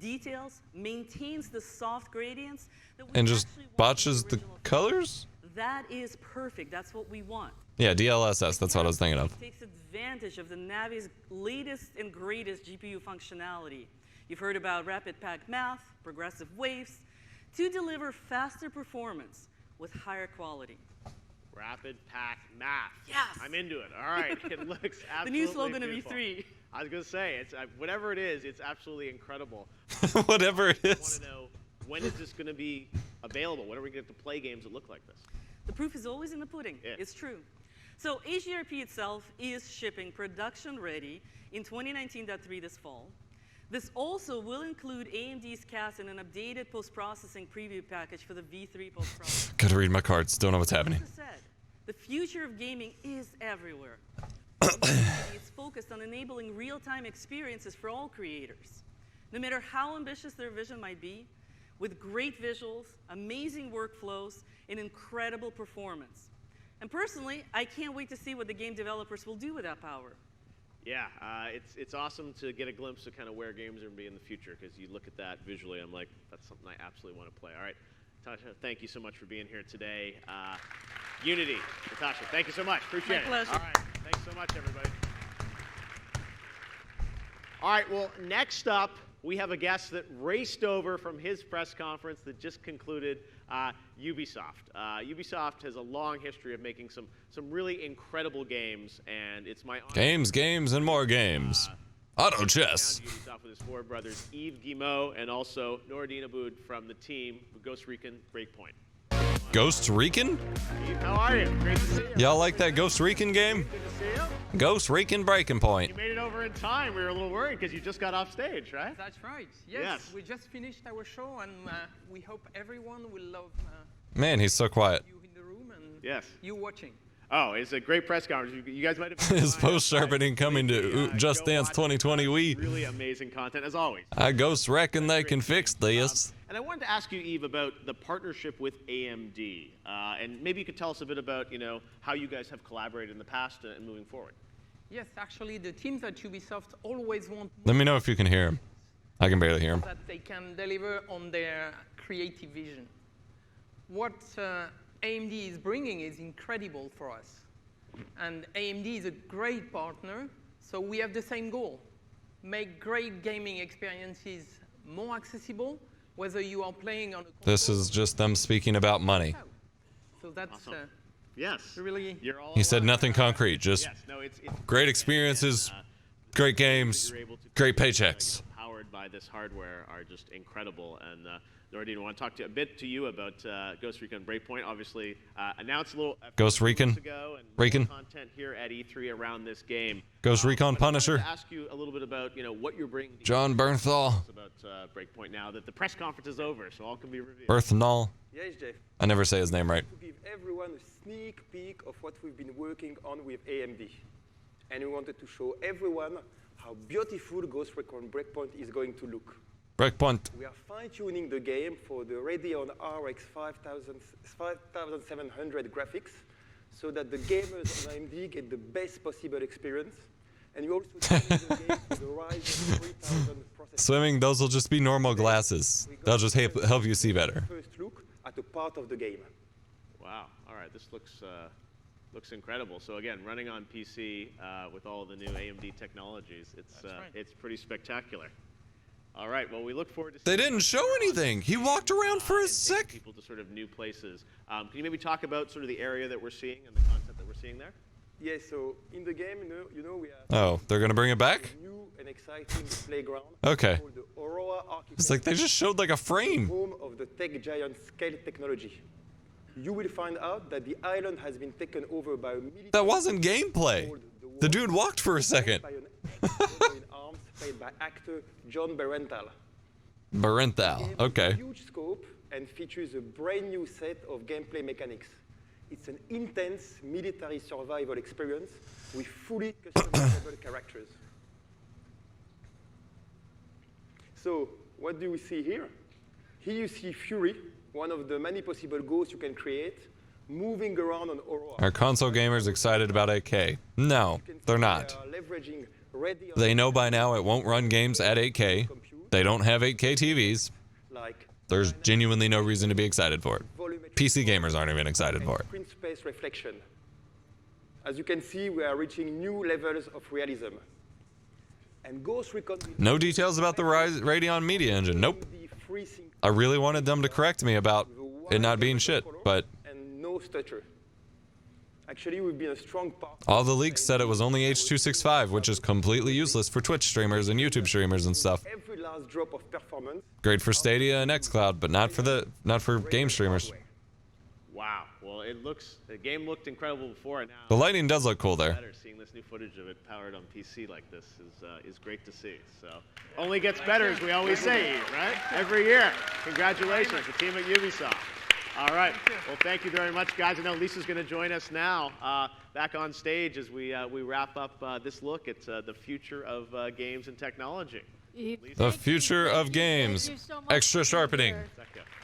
details, maintains the soft gradients. And just botches the colors? That is perfect. That's what we want. Yeah, DLSS, that's what I was thinking of. It takes advantage of the Navi's latest and greatest GPU functionality. You've heard about rapid pack math, progressive waves, to deliver faster performance with higher quality. Rapid pack math. Yes. I'm into it. All right. It looks absolutely the new slogan beautiful. of E3. I was going to say, it's whatever it is, it's absolutely incredible. Whatever it I is. want to know, when is this going to be available? When are we going to have to play games that look like this? The proof is always in the pudding. Yeah. It's true. So HDRP itself is shipping production ready in 2019.3 this fall. This also will include AMD's CAS and an updated post-processing preview package for the V3 post-processing. Gotta read my cards, don't know what's happening. As I said, the future of gaming is everywhere. It's focused on enabling real-time experiences for all creators. No matter how ambitious their vision might be, with great visuals, amazing workflows, and incredible performance. And personally, I can't wait to see what the game developers will do with that power. Yeah, it's awesome to get a glimpse of kind of where games are going to be in the future, because you look at that visually, I'm like, that's something I absolutely want to play. All right, Natasha, thank you so much for being here today. Unity, Natasha, thank you so much. Appreciate it. My pleasure. All right, thanks so much, everybody. All right, well, next up, we have a guest that raced over from his press conference that just concluded, Ubisoft. Ubisoft has a long history of making some really incredible games, and it's my honor. Games, and more games. Auto chess. Ubisoft with his four brothers, Yves Guillemot, and also Noradine Aboud from the team, Ghost Recon Breakpoint. Ghost Recon? Yves, how are you? Great to see you. Y'all like that Ghost Recon game? Good to see you. Ghost Recon Breaking Point. You made it over in time. We were a little worried because you just got off stage, right? That's right. Yes. We just finished our show, and we hope everyone will love Man, he's so quiet. you in the room and Yes. you watching. Oh, it's a great press conference. You guys might have been His post-sharpening coming to Just go Dance watch 2020 Wii. Really amazing content, as always. I Ghost reckon they can fix this. And I wanted to ask you, Yves, about the partnership with AMD. And maybe you could tell us a bit about, how you guys have collaborated in the past and moving forward. Yes, actually, the teams at Ubisoft always want Let me know if you can hear him. I can barely hear him. that they can deliver on their creative vision. What AMD is bringing is incredible for us. And AMD is a great partner, so we have the same goal. Make great gaming experiences more accessible, whether you are playing on a This is just them speaking about money. So that's Awesome. Yes. really... You're all He said aligned. nothing concrete, just Yes, no, it's great experiences, great games, you're able to great paychecks. powered by this hardware are just incredible. And Noradine, I want to talk a bit to you about Ghost Recon Breakpoint. Obviously, announced a little Ghost Recon? ago, and Recon? content here at E3 around this game. Ghost Recon But I wanted Punisher? to ask you a little bit about what you're bringing. to John Bernthal? about Breakpoint now that the press conference is over, so all can be revealed. Bernthal? Yes, Jeff. I never say his name right. To give everyone a sneak peek of what we've been working on with AMD. And we wanted to show everyone how beautiful Ghost Recon Breakpoint is going to look. Breakpoint. We are fine-tuning the game for the Radeon RX 5700 graphics so that the gamers on AMD get the best possible experience. And we also tuning the game for the Ryzen 3000 processor. Swimming, those will just be normal glasses. They'll just help you see better. First look at a part of the game. Wow. All right. This looks incredible. So again, running on PC with all the new AMD technologies, it's pretty spectacular. All right. Well, we look forward to. They didn't show anything. He walked around for a sec. People to sort of new places. Can you maybe talk about sort of the area that we're seeing and the content that we're seeing there? Yes. So in the game, we have. Oh, they're gonna bring it back? A new and exciting playground. Okay. Called the Aurora Architecture. It's like they just showed like a frame. Home of the tech giant scale technology. You will find out that the island has been taken over by a military. That wasn't gameplay. The dude walked for a second. By an ex-general in arms played by actor John Barenthal. Barenthal. Okay. Huge scope and features a brand new set of gameplay mechanics. It's an intense military survival experience with fully customizable characters. So, what do we see here? Here you see Fury, one of the many possible ghosts you can create, moving around on Aurora. Are console gamers excited about 8K? No, they're not. They know by now it won't run games at 8K. They don't have 8K TVs. There's genuinely no reason to be excited for it. PC gamers aren't even excited for it. Screen space reflection. As you can see, we are reaching new levels of realism. And Ghost Recon. No details about the Radeon Media Engine. Nope. I really wanted them to correct me about it not being shit, but and no stutter. Actually, we've been a strong part. all the leaks said it was only H.265, which is completely useless for Twitch streamers and YouTube streamers and stuff. Every last drop of performance. Great for Stadia and xCloud, but not for game streamers. Wow. Well, the game looked incredible before, and now The lighting does look cool there. better. Seeing this new footage of it powered on PC like this is great to see. So only gets better, as we always say, right? Every year. Congratulations, the team at Ubisoft. All right. Well, thank you very much, guys. I know Lisa's going to join us now back on stage as we wrap up this look at the future of games and technology. The future of games. Extra sharpening.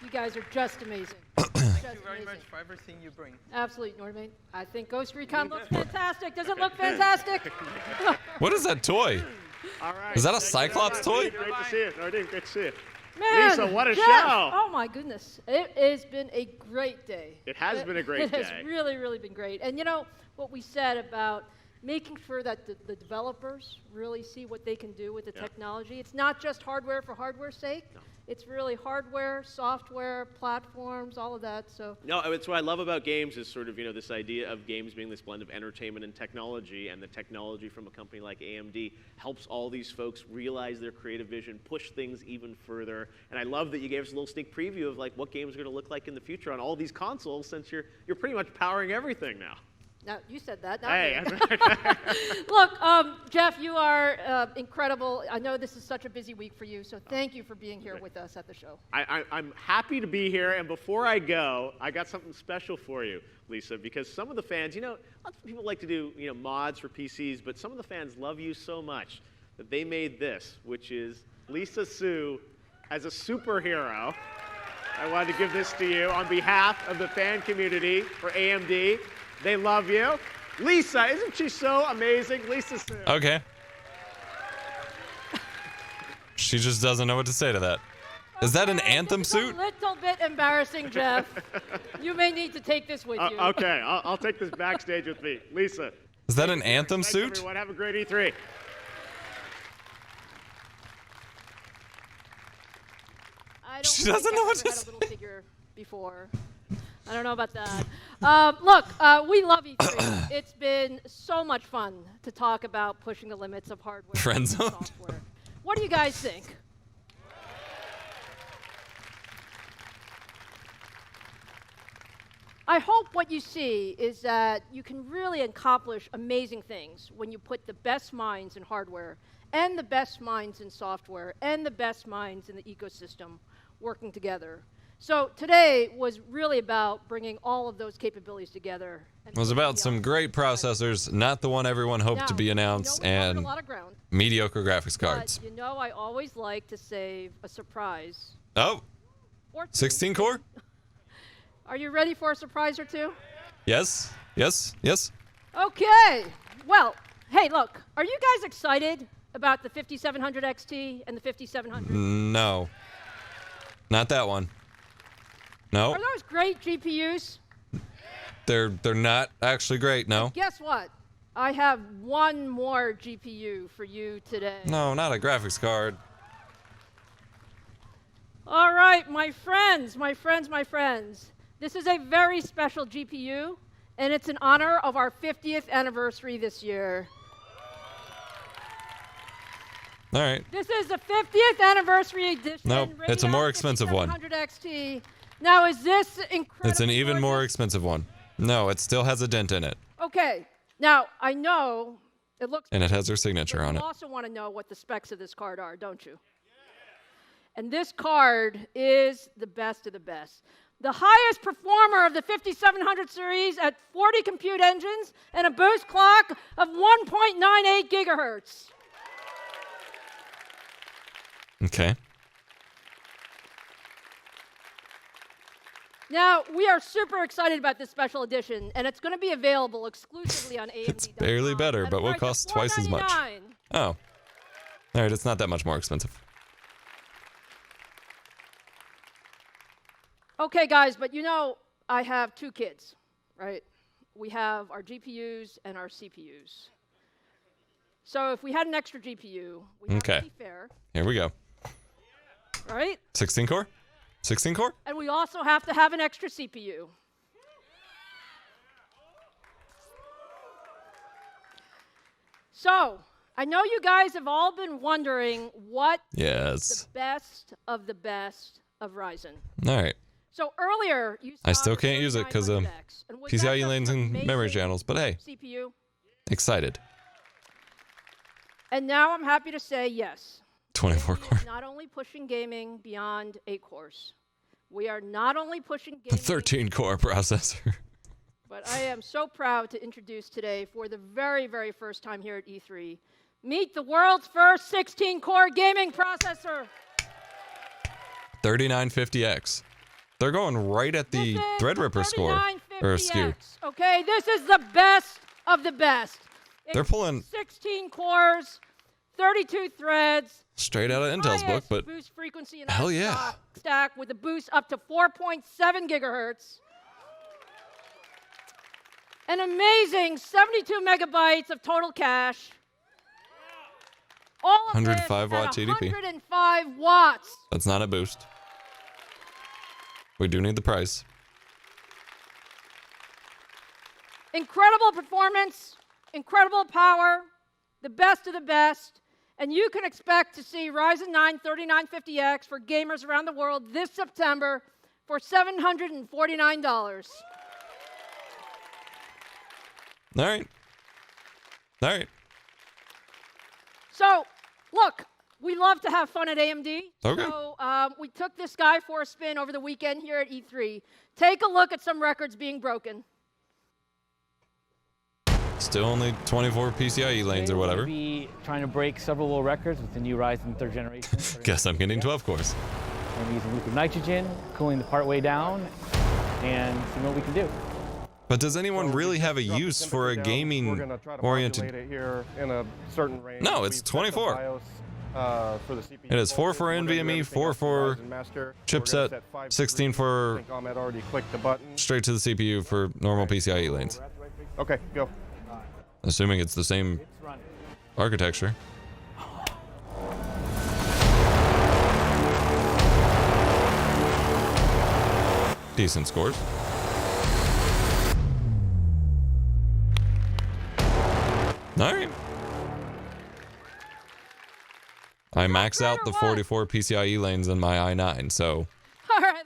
You guys are just amazing. Thank you very much for everything you bring. Absolutely, Norman. I think Ghost Recon looks fantastic. Does it look fantastic? What is that toy? All right. Is that a Cyclops toy? Great to see it. Nordine, great to see it. Man, Lisa, what a Jeff, show. Oh, my goodness. It has been a great day. It has been a great day. It has really, really been great. And you know what we said about making sure that the developers really see what they can do with the technology. It's not just hardware for hardware's sake. No. It's really hardware, software, platforms, all of that. So no, it's what I love about games is sort of this idea of games being this blend of entertainment and technology, and the technology from a company like AMD helps all these folks realize their creative vision, push things even further. And I love that you gave us a little sneak preview of like what games are going to look like in the future on all these consoles, since you're pretty much powering everything now. now you said that. Not Hey, me. Look, Jeff, you are incredible. I know this is such a busy week for you, so thank you for being here with us at the show. I'm happy to be here, and before I go, I got something special for you, Lisa, because some of the fans, lots of people like to do, mods for PCs, but some of the fans love you so much that they made this, which is Lisa Su as a superhero. I wanted to give this to you on behalf of the fan community for AMD. They love you. Lisa, isn't she so amazing? Lisa Su. Okay. She just doesn't know what to say to that. Is that an Anthem suit? A little bit embarrassing, Jeff. You may need to take this with you. Okay, I'll take this backstage with me. Lisa. Is that an Anthem Thanks, suit? everyone. Have a great E3. She doesn't know what to say. Had a little figure before. I don't know about that. Look, we love E3. It's been so much fun to talk about pushing the limits of hardware Friend and zone. software. What do you guys think? I hope what you see is that you can really accomplish amazing things when you put the best minds in hardware and the best minds in software and the best minds in the ecosystem working together. So today was really about bringing all of those capabilities together. It was about some great processors, not the one everyone hoped to be announced, and a lot of ground, mediocre graphics cards. but I always like to save a surprise. Oh, Or two. 16 core? Are you ready for a surprise or two? Yes, yes, yes. Okay. Well, hey, look, are you guys excited about the 5700 XT and the 5700? No. Not that one. No, Are those great GPUs? they're not actually great, no. Guess what? I have one more GPU for you today. No, not a graphics card. All right, my friends. This is a very special GPU, and it's in honor of our 50th anniversary this year. All right. This is the 50th anniversary edition. Nope, it's a more expensive one. 5700 XT. Now, is this incredible? It's an even more expensive one. No, it still has a dent in it. Okay. Now, I know it looks. And it has her signature on it. You also want to know what the specs of this card are, don't you? And this card is the best of the best. The highest performer of the 5700 series at 40 compute engines and a boost clock of 1.98 gigahertz. Okay. Now, we are super excited about this special edition, and it's going to be available exclusively on AMD. It's barely better, but will cost twice as much. Oh. All right, it's not that much more expensive. Okay, guys, but you know, I have two kids, right? We have our GPUs and our CPUs. So if we had an extra GPU, we have to be fair. Here we go. Right? 16 core? 16 core? And we also have to have an extra CPU. So, I know you guys have all been wondering what Yes. the best of Ryzen. All right. So earlier, you saw I still can't use it because of PCIe lanes and memory channels, but hey, CPU. excited. And now I'm happy to say yes. 24 core. Not only pushing gaming beyond 8 cores. We are not only pushing The gaming, 13 core processor. but I am so proud to introduce today, for the very, very first time here at E3, meet the world's first 16-core gaming processor. 3950X. They're going right at the Threadripper score. Or SKU. Okay, this is the best of the best. They're pulling 16 cores, 32 threads. Straight out of Intel's book, but boost frequency in hell yeah. Stack with a boost up to 4.7 gigahertz. An amazing 72 megabytes of total cache. All of 105 watt this at TDP. 105 watts. That's not a boost. We do need the price. Incredible performance, incredible power, the best of the best, and you can expect to see Ryzen 9 3950X for gamers around the world this September for $749. All right. All right. So, look, we love to have fun at AMD. Okay. So we took this guy for a spin over the weekend here at E3. Take a look at some records being broken. Still only 24 PCIe lanes or whatever. We'll be trying to break several world records with the new Ryzen 3rd generation. Guess I'm getting 12 cores. I'm using liquid nitrogen, cooling the part way down, and seeing what we can do. But does anyone really have a use for a gaming oriented? It here in a certain range. No, it's 24. It is 4 for NVMe, 4 for chipset, 16 for straight to the CPU for normal PCIe lanes. Okay, go. Assuming it's the same architecture. Decent scores. All right. I max out the 44 PCIe lanes in my i9, so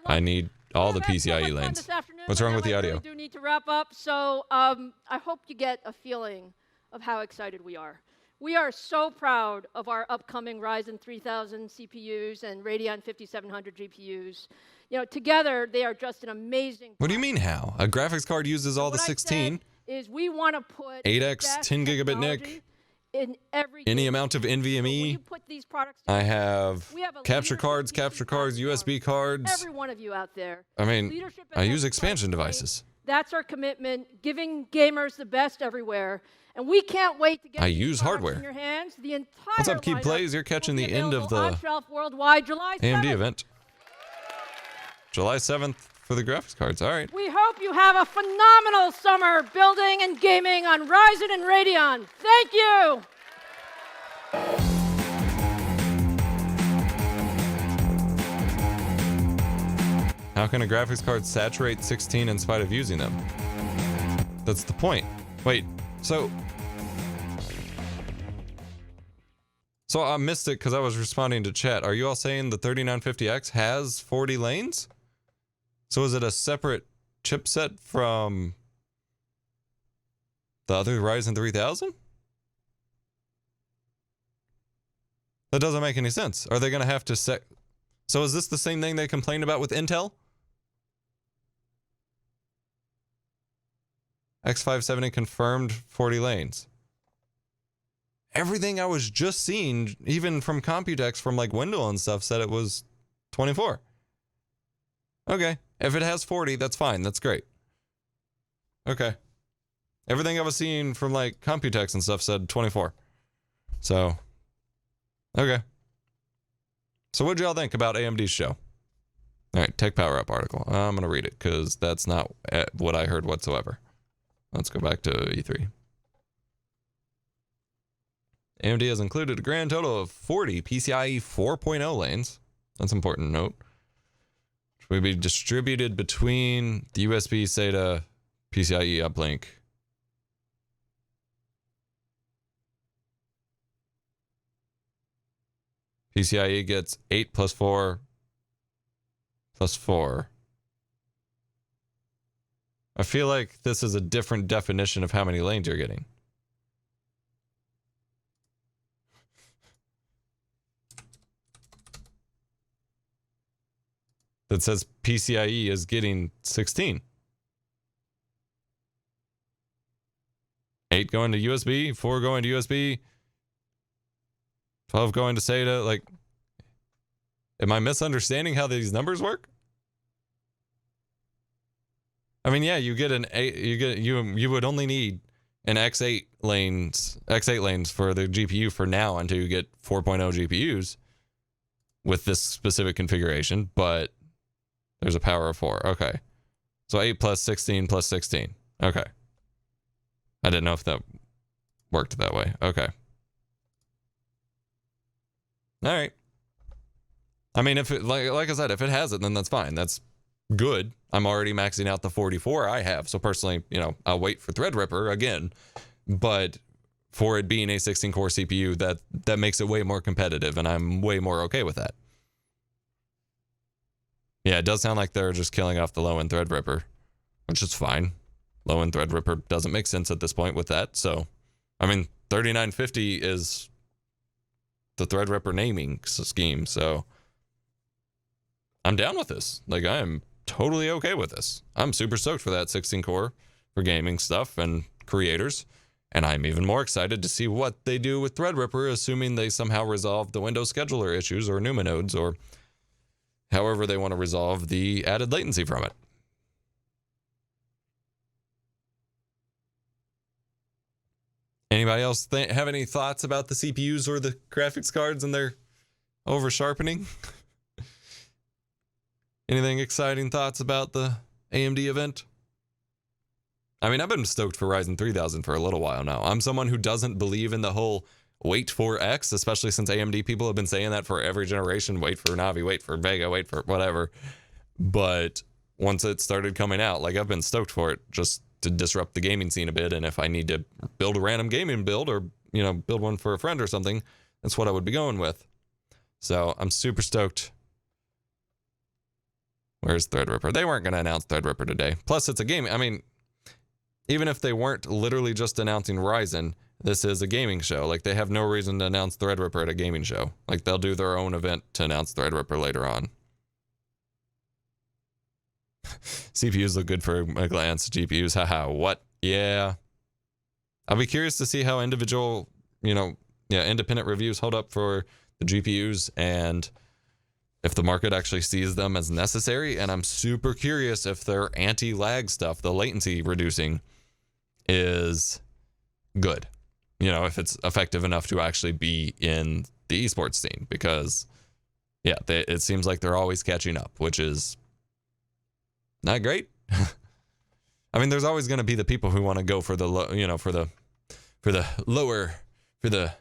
I need all the PCIe lanes. What's wrong with the audio? We do need to wrap up, so I hope you get a feeling of how excited we are. We are so proud of our upcoming Ryzen 3000 CPUs and Radeon 5700 GPUs. You know, together they are just an amazing. What do you mean how? A graphics card uses all the 16. Is we want to put 8x 10 gigabit NIC in every any amount of NVMe. I have capture cards, USB cards. Every one of you out there. I mean, I use expansion devices. That's our commitment, giving gamers the best everywhere. And we can't wait to get I use hardware. in your hands. The entire What's up, Keep Plays? You're catching the end of the on-shelf worldwide, July 7th. AMD event. July 7th for the graphics cards. All right. We hope you have a phenomenal summer building and gaming on Ryzen and Radeon. Thank you. How can a graphics card saturate 16 in spite of using them? That's the point. Wait, so I missed it because I was responding to chat. Are you all saying the 3950X has 40 lanes? So is it a separate chipset from the other Ryzen 3000? That doesn't make any sense. Are they going to have to set... So is this the same thing they complained about with Intel? X570 confirmed 40 lanes. Everything I was just seeing, even from Computex, from like Wendell and stuff, said it was 24. Okay. If it has 40, that's fine. That's great. Okay. Everything I was seeing from like Computex and stuff said 24. So, okay. So what'd y'all think about AMD's show? All right, Tech Power Up article. I'm going to read it because that's not what I heard whatsoever. Let's go back to E3. AMD has included a grand total of 40 PCIe 4.0 lanes. That's important to note. Which will be distributed between the USB SATA PCIe uplink. PCIe gets 8 plus 4 plus 4. I feel like this is a different definition of how many lanes you're getting. That says PCIe is getting 16. 8 going to USB, 4 going to USB, 12 going to SATA. Like, am I misunderstanding how these numbers work? I mean, yeah, you get an 8, you would only need an X8 lanes for the GPU for now until you get 4.0 GPUs with this specific configuration, but there's a power of 4. Okay. So 8 plus 16 plus 16. Okay. I didn't know if that worked that way. Okay. All right. I mean, if it, like I said, if it has it, then that's fine. That's good. I'm already maxing out the 44 I have. So personally, you know, I'll wait for Threadripper again. But for it being a 16-core CPU, that makes it way more competitive, and I'm way more okay with that. Yeah, it does sound like they're just killing off the low-end Threadripper, which is fine. Low-end Threadripper doesn't make sense at this point with that. So, I mean, 3950 is the Threadripper naming scheme, so I'm down with this. Like, I am totally okay with this. I'm super stoked for that 16-core for gaming stuff and creators, and I'm even more excited to see what they do with Threadripper, assuming they somehow resolve the Windows scheduler issues or NUMA nodes or however they want to resolve the added latency from it. Anybody else have any thoughts about the CPUs or the graphics cards and their over sharpening? Anything exciting thoughts about the AMD event? I mean, I've been stoked for Ryzen 3000 for a little while now. I'm someone who doesn't believe in the whole wait for X, especially since AMD people have been saying that for every generation. Wait for Navi, wait for Vega, wait for whatever. But once it started coming out, like, I've been stoked for it just to disrupt the gaming scene a bit. And if I need to build a random gaming build or, you know, build one for a friend or something, that's what I would be going with. So I'm super stoked. Where's Threadripper? They weren't going to announce Threadripper today. Plus, it's a game. I mean, even if they weren't literally just announcing Ryzen, this is a gaming show. Like, they have no reason to announce Threadripper at a gaming show. Like, they'll do their own event to announce Threadripper later on. CPUs look good for a glance. GPUs, haha, what? Yeah. I'll be curious to see how individual, independent reviews hold up for the GPUs and if the market actually sees them as necessary. And I'm super curious if their anti-lag stuff, the latency reducing, is good. You know, if it's effective enough to actually be in the esports scene. Because, yeah, it seems like they're always catching up, which is not great. I mean, there's always going to be the people who want to go for the for the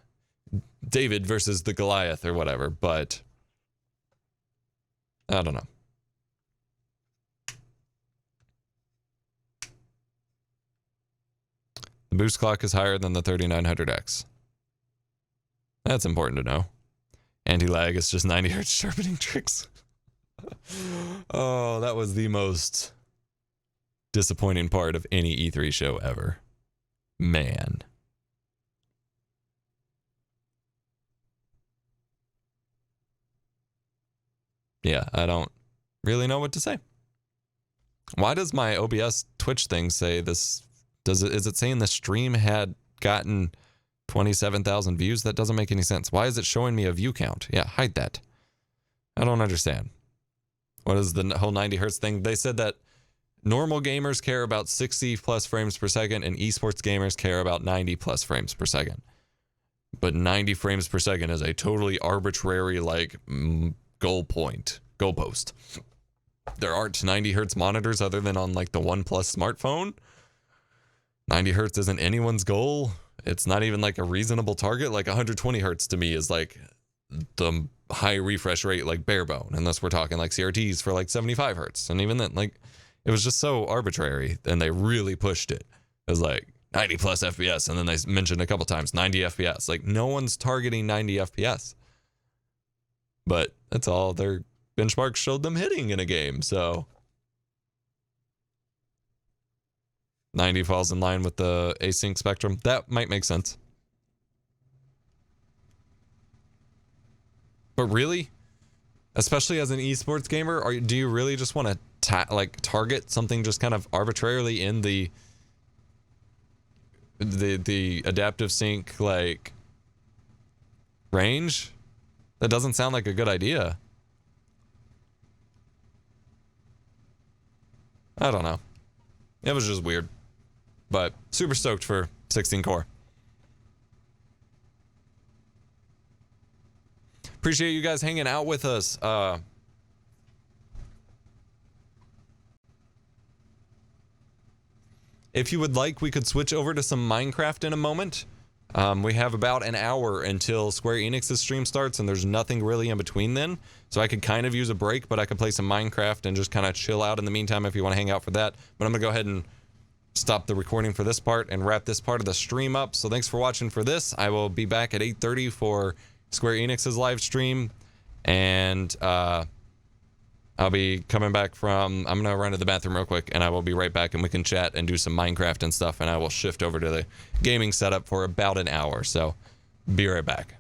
David versus the Goliath or whatever, but I don't know. The boost clock is higher than the 3900X. That's important to know. Anti-lag is just 90 hertz sharpening tricks. Oh, that was the most disappointing part of any E3 show ever. Man. Yeah, I don't really know what to say. Why does my OBS Twitch thing say this? Is it saying the stream had gotten 27,000 views? That doesn't make any sense. Why is it showing me a view count? Yeah, hide that. I don't understand. What is the whole 90 hertz thing? They said that normal gamers care about 60 plus frames per second and esports gamers care about 90 plus frames per second. But 90 frames per second is a totally arbitrary goalpost. There aren't 90 hertz monitors other than on like the OnePlus smartphone. 90 hertz isn't anyone's goal. It's not even like a reasonable target. Like 120 hertz to me is like the high refresh rate, like bare bone, unless we're talking like CRTs for like 75 hertz. And even then, like, it was just so arbitrary, and they really pushed it. It was like 90 plus FPS, and then they mentioned a couple times 90 FPS. Like, no one's targeting 90 FPS. But that's all their benchmarks showed them hitting in a game, so 90 falls in line with the async spectrum. That might make sense. But really, especially as an esports gamer, do you really just want to target something just kind of arbitrarily in the adaptive sync like range? That doesn't sound like a good idea. I don't know. It was just weird. But super stoked for 16 core. Appreciate you guys hanging out with us. If you would like, we could switch over to some Minecraft in a moment. We have about an hour until Square Enix's stream starts, and there's nothing really in between then. So I could kind of use a break, but I could play some Minecraft and just kind of chill out in the meantime if you want to hang out for that. But I'm going to go ahead and stop the recording for this part and wrap this part of the stream up. So thanks for watching for this. I will be back at 8:30 for Square Enix's live stream, and I'll be coming back from, I'm gonna run to the bathroom real quick, and I will be right back, and we can chat and do some Minecraft and stuff, and I will shift over to the gaming setup for about an hour. So be right back.